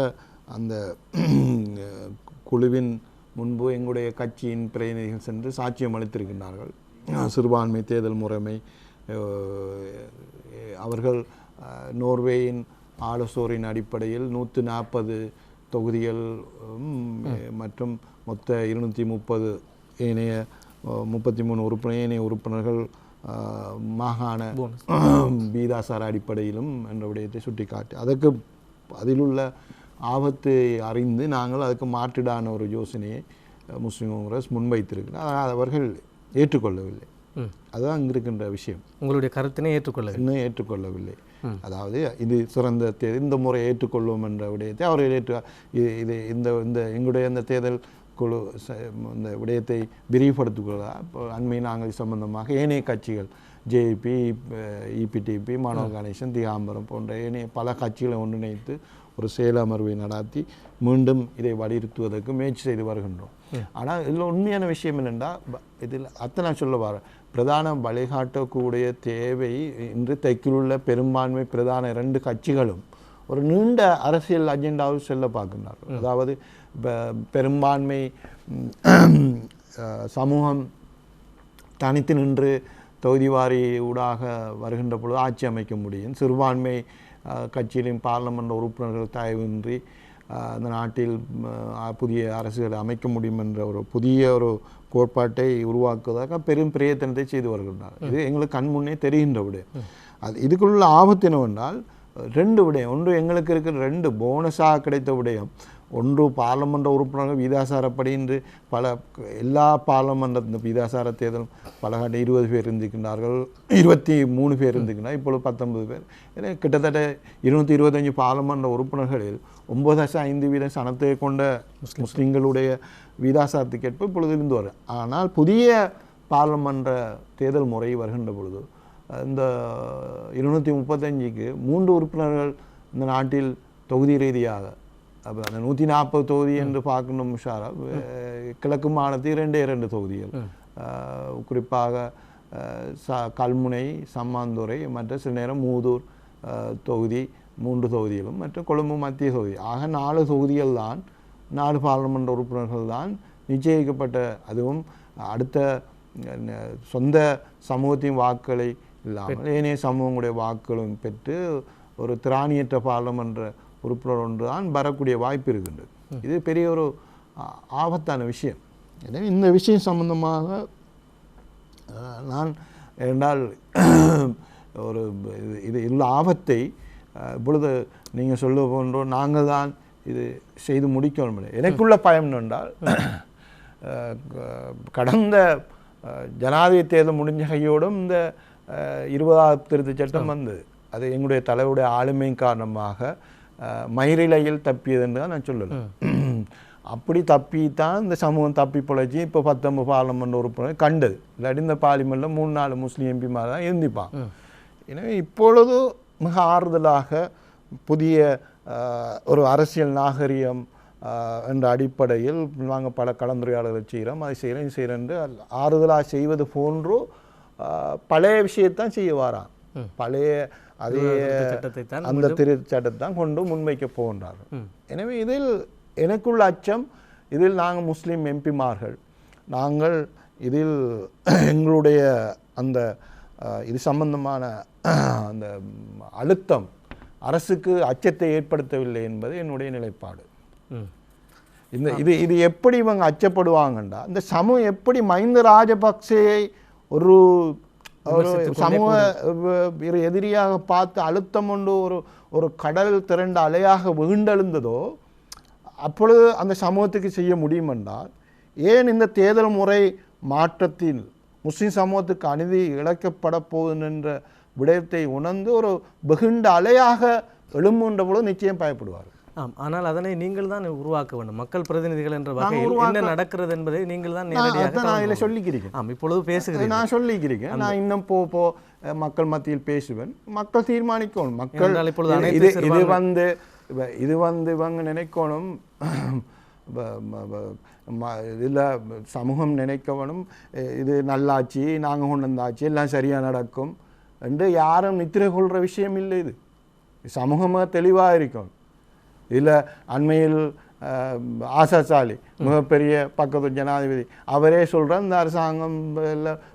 அந்த குழுவின் முன்பு எங்களுடைய கட்சியின் பிரதிநிதிகள் சென்று சாட்சியம் அளித்திருக்கின்றார்கள். சிறுபான்மை தேர்தல் முறைமை அவர்கள் நோர்வேயின் ஆலோசோரின் அடிப்படையில் 140 தொகுதிகள் மற்றும் மொத்த 230 ஏனைய 33 உறுப்பினர் ஏனைய உறுப்பினர்கள் மாகாண வீதாசார அடிப்படையிலும் என்ற விடயத்தை சுட்டிக்காட்டி அதற்கு அதிலுள்ள ஆபத்து அறிந்து நாங்கள் அதுக்கு மாற்றிடான ஒரு யோசனையை முஸ்லீம் காங்கிரஸ் முன்வைத்திருக்கிறார். ஆனால் அவர்கள் ஏற்றுக்கொள்ளவில்லை. அதுதான் அங்கே இருக்கின்ற விஷயம். உங்களுடைய கருத்தினை இன்னும் ஏற்றுக்கொள்ளவில்லை. அதாவது இது சிறந்த இந்த முறை ஏற்றுக்கொள்வோம் என்ற விடயத்தை அவர்கள் இது இந்த எங்களுடைய இந்த தேர்தல் குழு இந்த விடயத்தை விரிவுபடுத்திக்கொள்ள அண்மையில் நாங்கள் சம்பந்தமாக ஏனைய கட்சிகள் ஜேபி, இபிடிபி, மாணவ கணேசன், திகாம்பரம் போன்ற ஏனைய பல கட்சிகளை ஒன்றிணைத்து ஒரு செயலமர்வை நடத்தி மீண்டும் இதை வலியுறுத்துவதற்கு முயற்சி செய்து வருகின்றோம். ஆனால் இதில் உண்மையான விஷயம் என்னென்றால், இதில் அத்தனை சொல்ல வர பிரதான வழிகாட்டக்கூடிய தேவை இன்று தெற்கிலுள்ள பெரும்பான்மை பிரதான 2 கட்சிகளும் ஒரு நீண்ட அரசியல் அஜெண்டாவில் செல்ல பார்க்கின்றார்கள். அதாவது பெரும்பான்மை சமூகம் தனித்து நின்று தொகுதிவாரி ஊடாக வருகின்ற பொழுது ஆட்சி அமைக்க முடியும். சிறுபான்மை கட்சியிலும் பார்லமெண்ட் உறுப்பினர்கள் தயவின்றி அந்த நாட்டில் புதிய அரசுகளை அமைக்க முடியும் என்ற ஒரு புதிய ஒரு கோட்பாட்டை உருவாக்குவதாக பெரும் பிரயத்தனத்தை செய்து வருகின்றனர். இது எங்களுக்கு கண்முன்னே தெரிகின்ற விடயம். இதுக்குள்ள ஆபத்து என்னவென்றால் 2 விடயம். ஒன்று, எங்களுக்கு இருக்கிற 2 போனஸாக கிடைத்த விடயம். ஒன்று பாராளுமன்ற உறுப்பினர்கள் விகிதாசாரப்படி இன்று எல்லா பாராளுமன்ற இந்த விகிதாசார தேர்தலும் பல 20 பேர் இருந்திருக்கின்றார்கள், 23 பேர் இருந்திருக்கிறார், இப்பொழுது 19 பேர். ஏன்னா கிட்டத்தட்ட 225 பாராளுமன்ற உறுப்பினர்களில் 9.5% சனத்தை கொண்ட முஸ்லீம்களுடைய விகிதாசாரத்துக்கு ஏற்ப இப்பொழுது இருந்து வரும். ஆனால் புதிய பாராளுமன்ற தேர்தல் முறை வருகின்ற பொழுது இந்த 235க்கு 3 உறுப்பினர்கள் இந்த நாட்டில் தொகுதி ரீதியாக, அப்போ அந்த 140 தொகுதி என்று பார்க்கணும் உஷாரா, கிழக்கு மாநிலத்தில் 2 தொகுதிகள், குறிப்பாக கல்முனை, சம்மாந்துறை, மற்ற சில நேரம் மூதூர் தொகுதி 3 தொகுதிகளும், மற்றும் கொழும்பு மத்திய தொகுதி ஆக 4 தொகுதிகள் தான், 4 பாராளுமன்ற உறுப்பினர்கள் தான் நிச்சயிக்கப்பட்ட. அதுவும் அடுத்த சொந்த சமூகத்தின் வாக்குகளை இல்லாமல் ஏனைய சமூகங்களுடைய வாக்குகளும் பெற்று ஒரு திராணியற்ற பாராளுமன்ற உறுப்பினர் ஒன்று தான் வரக்கூடிய வாய்ப்பு இருக்கின்றது. இது பெரிய ஒரு ஆபத்தான விஷயம். எனவே இந்த விஷயம் சம்பந்தமாக நான் என்றால் ஒரு இது உள்ள ஆபத்தை இப்பொழுது நீங்கள் சொல்ல போன்றோ நாங்கள் தான் இது செய்து முடிக்கணும். எனக்குள்ள பயம் என்றால் கடந்த ஜனாதிபதி தேர்தல் முடிஞ்ச கையோடும் இந்த 20வது திருத்தச் சட்டம் வந்தது. அது எங்களுடைய தலைவருடைய ஆளுமையின் காரணமாக மயிரிழையில் தப்பியது என்று தான் நான் சொல்லலாம். அப்படி தப்பித்தான் இந்த சமூகம் தப்பி பிழைச்சி இப்போ 19 பாராளுமன்ற உறுப்பினர் கண்டது. இல்லாட்டி இந்த பார்லிமெண்ட்டில் 3-4 முஸ்லீம் எம்பிமார் தான் இருந்திப்பான். எனவே இப்பொழுது மிக ஆறுதலாக புதிய ஒரு அரசியல் நாகரிகம் என்ற அடிப்படையில் நாங்கள் பல கலந்துரையாடல்களை செய்கிறோம், அதை செய்கிறோம், இது செய்கிறோம் என்று ஆறுதலாக செய்வது போன்றோ பழைய விஷயத்தான் செய்ய வாரான். பழைய அதே அந்த திருச்சட்டத்தை தான் கொண்டு முன்வைக்க போகின்றார்கள். எனவே இதில் எனக்குள்ள அச்சம், இதில் நாங்கள் முஸ்லீம் எம்பிமார்கள் நாங்கள் இதில் எங்களுடைய அந்த இது சம்பந்தமான அந்த அழுத்தம் அரசுக்கு அச்சத்தை ஏற்படுத்தவில்லை என்பது என்னுடைய நிலைப்பாடு. இந்த இது இது எப்படி இவங்க அச்சப்படுவாங்கண்டா, இந்த சமூகம் எப்படி மஹிந்த ராஜபக்சேயை ஒரு சமூக எதிரியாக பார்த்து அழுத்தம் கொண்டு ஒரு கடல் திரண்ட அலையாக வீண்டெழுந்ததோ அப்பொழுது அந்த சமூகத்துக்கு செய்ய முடியும் என்றால், ஏன் இந்த தேர்தல் முறை மாற்றத்தில் முஸ்லிம் சமூகத்துக்கு அநீதி இழைக்கப்பட போகுதுன்ற விடயத்தை உணர்ந்து ஒரு வெகுண்ட அலையாக எழும்புகின்ற பொழுது நிச்சயம் பயப்படுவார்கள். ஆனால் அதனை நீங்கள் தான் உருவாக்க வேண்டும். மக்கள் பிரதிநிதிகள் என்ற வகையில் என்ன நடக்கிறது என்பதை நீங்கள் தான் நேரடியாக நான் இதில் சொல்லிக்கிறேன். இப்பொழுது பேசுகிறேன், நான் சொல்லிக்கிறேன். நான் இன்னும் போ மக்கள் மத்தியில் பேசுவேன். மக்கள் தீர்மானிக்கணும். மக்கள் இது வந்து இவங்க நினைக்கணும், இதில் சமூகம் நினைக்கணும், இது நல்லாட்சி, நாங்கள் கொண்டு வந்த ஆட்சி எல்லாம் சரியாக நடக்கும் என்று யாரும் நித்திரை கொள்கிற விஷயம் இல்லை. இது சமூகமாக தெளிவாக இருக்கணும். இதில் அண்மையில் ஆசாசாலி மிகப்பெரிய பக்கத்து ஜனாதிபதி அவரே சொல்கிறார், இந்த அரசாங்கம்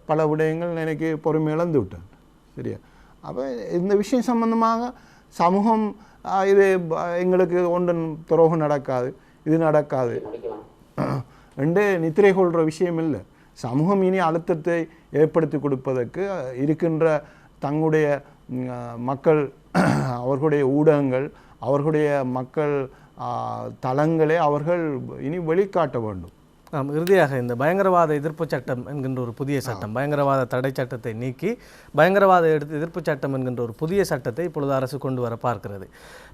பல விடயங்கள் எனக்கு பொறுமை இழந்து விட்டேன். சரியா? அப்போ இந்த விஷயம் சம்பந்தமாக சமூகம் இது எங்களுக்கு ஒன்றும் துரோகம் நடக்காது, இது நடக்காது என்று நித்திரை கொள்கிற விஷயம் இல்லை. சமூகம் இனி அழுத்தத்தை ஏற்படுத்தி கொடுப்பதற்கு இருக்கின்ற தங்களுடைய மக்கள், அவர்களுடைய ஊடகங்கள், அவர்களுடைய மக்கள் தளங்களை அவர்கள் இனி வெளிக்காட்ட வேண்டும். இறுதியாக இந்த பயங்கரவாத எதிர்ப்பு சட்டம் என்கின்ற ஒரு புதிய சட்டம், பயங்கரவாத தடை சட்டத்தை நீக்கி பயங்கரவாத எதிர்ப்பு சட்டம் என்கின்ற ஒரு புதிய சட்டத்தை இப்பொழுது அரசு கொண்டு வர பார்க்கிறது.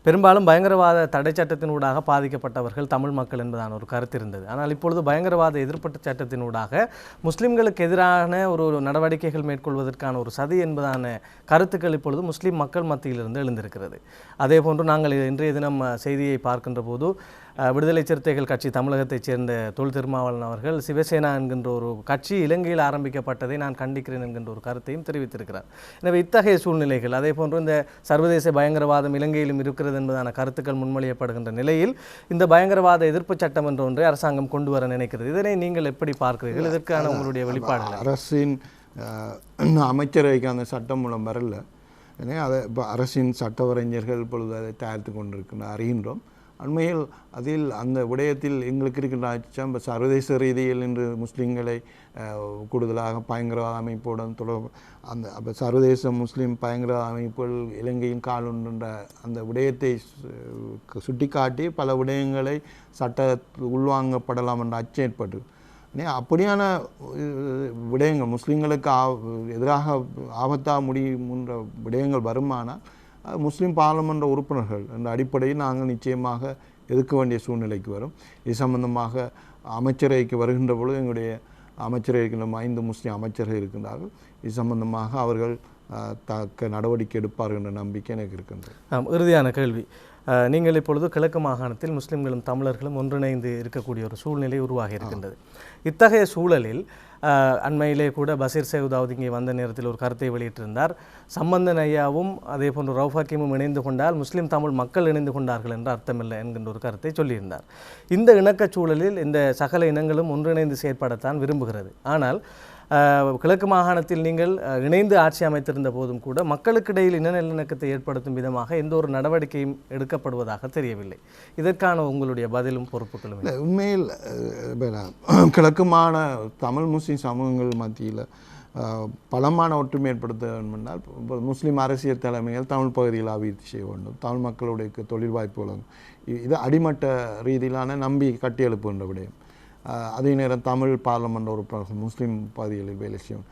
பெரும்பாலும் பயங்கரவாத தடை சட்டத்தினூடாக பாதிக்கப்பட்டவர்கள் தமிழ் மக்கள் என்பதான ஒரு கருத்து இருந்தது. ஆனால் இப்பொழுது பயங்கரவாத எதிர்ப்பு சட்டத்தினூடாக முஸ்லிம்களுக்கு எதிரான ஒரு நடவடிக்கைகள் மேற்கொள்வதற்கான ஒரு சதி என்பதான கருத்துக்கள் இப்பொழுது முஸ்லீம் மக்கள் மத்தியிலிருந்து எழுந்திருக்கிறது. அதே போன்று நாங்கள் இன்றைய தினம் செய்தியை பார்க்கின்ற போது விடுதலை சிறுத்தைகள் கட்சி தமிழகத்தைச் சேர்ந்த தொல் திருமாவளவன் அவர்கள் சிவசேனா என்கின்ற ஒரு கட்சி இலங்கையில் ஆரம்பிக்கப்பட்டதை நான் கண்டிக்கிறேன் என்கின்ற ஒரு கருத்தையும் தெரிவித்திருக்கிறார். எனவே இத்தகைய சூழ்நிலைகள், அதே போன்று இந்த சர்வதேச பயங்கரவாதம் இலங்கையிலும் இருக்கிறது என்பதான கருத்துக்கள் முன்மொழியப்படுகின்ற நிலையில் இந்த பயங்கரவாத எதிர்ப்பு சட்டம் என்ற ஒன்றை அரசாங்கம் கொண்டு வர நினைக்கிறது. இதனை நீங்கள் எப்படி பார்க்கிறீர்கள்? இதற்கான உங்களுடைய வெளிப்பாடு? அரசின் அமைச்சரவைக்கு அந்த சட்டம் மூலம் வரல. எனவே அதை இப்போ அரசின் சட்டவரைஞர்கள் இப்பொழுது அதை தயாரித்து கொண்டிருக்கின்ற அறிகின்றோம். உண்மையில் அதில் அந்த விடயத்தில் எங்களுக்கு இருக்கின்ற அச்சம் சர்வதேச ரீதியில் இன்று முஸ்லீம்களை கூடுதலாக பயங்கரவாத அமைப்புடன் தொடர்பு அந்த அப்போ சர்வதேச முஸ்லீம் பயங்கரவாத அமைப்புகள் இலங்கையின் காலுண்ட அந்த விடயத்தை சுட்டிக்காட்டி பல விடயங்களை சட்ட உள்வாங்கப்படலாம் என்ற அச்சம் ஏற்பட்டு அப்படியான விடயங்கள் முஸ்லீம்களுக்கு எதிராக ஆபத்தாக முடியும்ன்ற விடயங்கள் வருமானால் முஸ்லீம் பாராளுமன்ற உறுப்பினர்கள் என்ற அடிப்படையில் நாங்கள் நிச்சயமாக எதிர்க்க வேண்டிய சூழ்நிலைக்கு வரும். இது சம்பந்தமாக அமைச்சரவைக்கு வருகின்ற பொழுது எங்களுடைய அமைச்சரவை இருக்கின்ற 5 முஸ்லீம் அமைச்சர்கள் இருக்கின்றார்கள். இது சம்பந்தமாக அவர்கள் தக்க நடவடிக்கை எடுப்பார்கள் என்ற நம்பிக்கை எனக்கு இருக்கின்றது. இறுதியான கேள்வி, நீங்கள் இப்பொழுது கிழக்கு மாகாணத்தில் முஸ்லிம்களும் தமிழர்களும் ஒன்றிணைந்து இருக்கக்கூடிய ஒரு சூழ்நிலை உருவாகி இருக்கின்றது. இத்தகைய சூழலில் அண்மையிலே கூட பஷீர் சையத் இங்கே வந்த நேரத்தில் ஒரு கருத்தை வெளியிட்டிருந்தார். சம்பந்தன் ஐயாவும் அதே போன்று ரவுஃப் ஹக்கீமும் இணைந்து கொண்டால் முஸ்லீம் தமிழ் மக்கள் இணைந்து கொண்டார்கள் என்ற அர்த்தமில்லை என்கின்ற ஒரு கருத்தை சொல்லியிருந்தார். இந்த இணக்கச் சூழலில் இந்த சகல இனங்களும் ஒன்றிணைந்து செயற்படத்தான் விரும்புகிறது. ஆனால் கிழக்கு மாகாணத்தில் நீங்கள் இணைந்து ஆட்சி அமைத்திருந்த போதும் கூட மக்களுக்கிடையில் இன நல்லிணக்கத்தை ஏற்படுத்தும் விதமாக எந்த ஒரு நடவடிக்கையும் எடுக்கப்படுவதாக தெரியவில்லை. இதற்கான உங்களுடைய பதிலும் பொறுப்புகளும்? உண்மையில் கிழக்கு மாகாண தமிழ் முஸ்லீம் சமூகங்கள் மத்தியில் பலமான ஒற்றுமை ஏற்படுத்த வேண்டும் என்றால் முஸ்லீம் அரசியல் தலைமைகள் தமிழ் பகுதியில் அபிவிருத்தி செய்ய வேண்டும், தமிழ் மக்களுடைய தொழில் வாய்ப்பு வழங்கும். இது அடிமட்ட ரீதியிலான நம்பி கட்டியெழுப்புகின்ற விடயம். அதே நேரம் தமிழ் பாராளுமன்ற உறுப்பினர்கள் முஸ்லீம் பகுதிகளில் வேலை செய்யும்.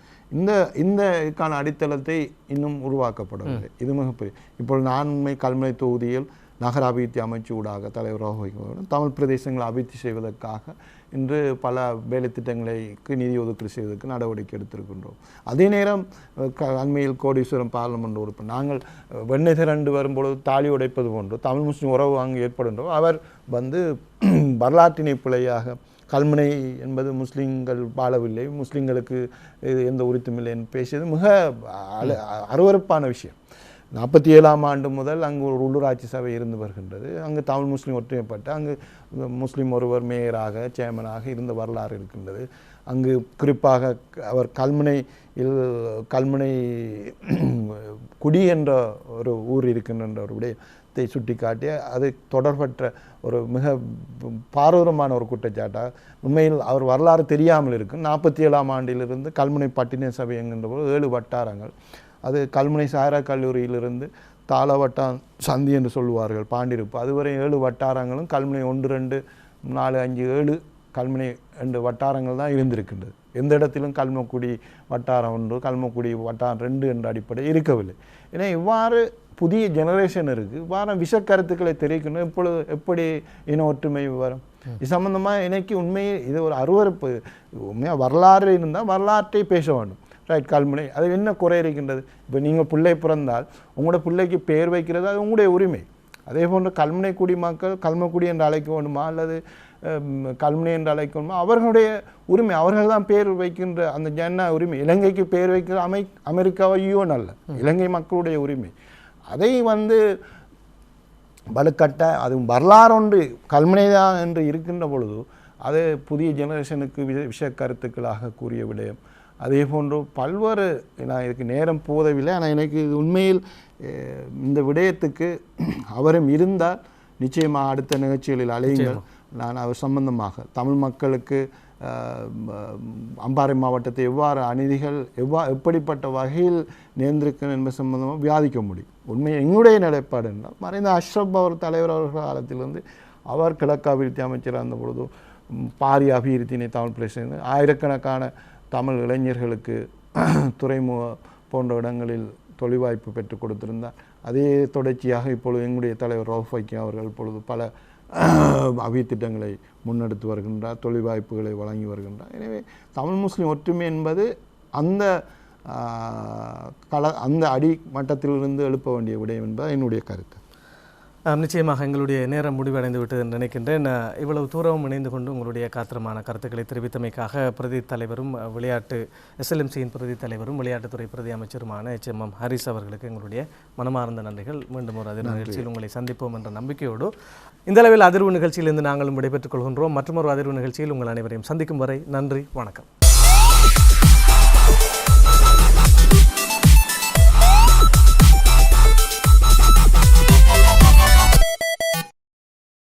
இதுக்கான அடித்தளத்தை இன்னும் உருவாக்கப்படவில்லை. இது மிகப்பெரிய. இப்பொழுது நான் உண்மை கல்முனை தொகுதியில் நகர அபிவிருத்தி அமைச்சு ஊடாக தலைவராக வகிக்க தமிழ் பிரதேசங்களை அபிவிருத்தி செய்வதற்காக இன்று பல வேலை திட்டங்களுக்கு நிதி ஒதுக்கீடு செய்வதற்கு நடவடிக்கை எடுத்திருக்கின்றோம். அதே நேரம் அண்மையில் கோடீஸ்வரம் பாராளுமன்ற உறுப்பினர் நாங்கள் வெண்ணெய் திரண்டு வரும்பொழுது தாலி உடைப்பது போன்று தமிழ் முஸ்லீம் உறவு அங்கு ஏற்படுகின்றோம். அவர் வரலாற்றினை பிழையாக கல்முனை என்பது முஸ்லீம்கள் வாழவில்லை, முஸ்லீம்களுக்கு எந்த உரித்துமில்லை என்று பேசியது மிக அருவருப்பான விஷயம். 47ஆம் ஆண்டு முதல் அங்கு ஒரு உள்ளூராட்சி சபை இருந்து வருகின்றது. அங்கு தமிழ் முஸ்லீம் ஒற்றுமைப்பட்டு அங்கு முஸ்லீம் ஒருவர் மேயராக சேர்மனாக இருந்த வரலாறு இருக்கின்றது. அங்கு குறிப்பாக அவர் கல்முனை குடி என்ற ஒரு ஊர் இருக்கின்ற ஒரு விடயத்தை சுட்டிக்காட்டி அது தொடர்பற்ற ஒரு மிக பாரதூரமான ஒரு குற்றச்சாட்டாக உண்மையில் அவர் வரலாறு தெரியாமல் இருக்கும். 47ஆம் ஆண்டிலிருந்து கல்முனை பட்டின சபை என்கின்ற போது 7 வட்டாரங்கள், அது கல்முனை சாயரா கல்லூரியிலிருந்து தாளவட்டான் சந்தி என்று சொல்லுவார்கள் பாண்டிருப்பு, அதுவரை 7 வட்டாரங்களும் கல்முனை 1, 2, 4, 5, 7 கல்முனை 2 வட்டாரங்கள் தான் இருந்திருக்கின்றது. எந்த இடத்திலும் கல்மக்குடி வட்டாரம் 1, கல்மக்குடி வட்டாரம் 2 என்ற அடிப்படை இருக்கவில்லை. ஏன்னா இவ்வாறு புதிய ஜெனரேஷன் இருக்குது, இவ்வாறு விஷக்கருத்துக்களை தெரிவிக்கணும். இப்பொழுது எப்படி இன ஒற்றுமை வரும்? இது சம்பந்தமாக எனக்கு உண்மையை இது ஒரு அருவருப்பு. உண்மையாக வரலாறு இருந்தால் வரலாற்றை பேச வேண்டும். ரைட், கல்முனை அது என்ன குறை இருக்கின்றது? இப்போ நீங்கள் பிள்ளை பிறந்தால் உங்களோட பிள்ளைக்கு பெயர் வைக்கிறது அது உங்களுடைய உரிமை. அதே போன்று கல்முனை குடிமக்கள் கல்மக்குடி என்று அழைக்க வேண்டுமா அல்லது கல்முனை என்று அழைக்க வேண்டுமா அவர்களுடைய உரிமை. அவர்கள் தான் பேர் வைக்கின்ற அந்த ஜன உரிமை. இலங்கைக்கு பேர் வைக்கிற அமெரிக்காவோ யூஎன் அல்ல, இலங்கை மக்களுடைய உரிமை. அதை வலுக்கட்ட அது வரலாறு ஒன்று கல்முனைதான் என்று இருக்கின்ற பொழுது அது புதிய ஜெனரேஷனுக்கு விஷ கருத்துக்களாக கூறிய விடயம். அதே போன்று பல்வேறு, நான் இதுக்கு நேரம் போதவில்லை, ஆனால் எனக்கு இது உண்மையில் இந்த விடயத்துக்கு அவரும் இருந்தால் நிச்சயமாக அடுத்த நிகழ்ச்சிகளில் அழையுங்கள். நான் அவர் சம்பந்தமாக தமிழ் மக்களுக்கு அம்பாறை மாவட்டத்தை எவ்வாறு அநீதிகள் எப்படிப்பட்ட வகையில் நேர்ந்திருக்கணும் என்பது சம்பந்தமாக விவாதிக்க முடியும். உண்மையை எங்களுடைய நிலைப்பாடு என்றால் மறைந்த அஷ்ரப் அவர் தலைவர் அவர்கள் காலத்திலிருந்து அவர் கிழக்கு அபிவிருத்தி அமைச்சராக இருந்த பொழுது பாரிய அபிவிருத்தினை தமிழ் பிரதேச ஆயிரக்கணக்கான தமிழ் இளைஞர்களுக்கு துறைமுக போன்ற இடங்களில் தொழில் வாய்ப்பு பெற்றுக் கொடுத்திருந்தார். அதே தொடர்ச்சியாக இப்பொழுது எங்களுடைய தலைவர் ரவுஃப் ஹக்கீம் அவர்கள் இப்பொழுது பல அபிவிருத்தி திட்டங்களை முன்னெடுத்து வருகின்றார், தொழில் வாய்ப்புகளை வழங்கி வருகின்றார். எனவே தமிழ் முஸ்லீம் ஒற்றுமை என்பது அந்த அடி மட்டத்திலிருந்து எழுப்ப வேண்டிய விடயம் என்பது என்னுடைய கருத்து. நிச்சயமாக எங்களுடைய நேரம் முடிவடைந்து விட்டது என்று நினைக்கின்றேன். இவ்வளவு தூரம் இணைந்து கொண்டு உங்களுடைய காத்திரமான கருத்துக்களை தெரிவித்தமைக்காக பிரதி தலைவரும் விளையாட்டு SLMCயின் பிரதி தலைவரும் விளையாட்டுத்துறை பிரதி அமைச்சருமான HMM ஹரிஸ் அவர்களுக்கு எங்களுடைய மனமார்ந்த நன்றிகள். மீண்டும் ஒரு அதிர்வு நிகழ்ச்சியில் உங்களை சந்திப்போம் என்ற நம்பிக்கையோடு இந்த அளவில் அதிர்வு நிகழ்ச்சியிலிருந்து நாங்களும் விடைபெற்றுக் கொள்கின்றோம். மற்றொரு அதிர்வு நிகழ்ச்சியில் உங்கள் அனைவரையும் சந்திக்கும் வரை நன்றி, வணக்கம்.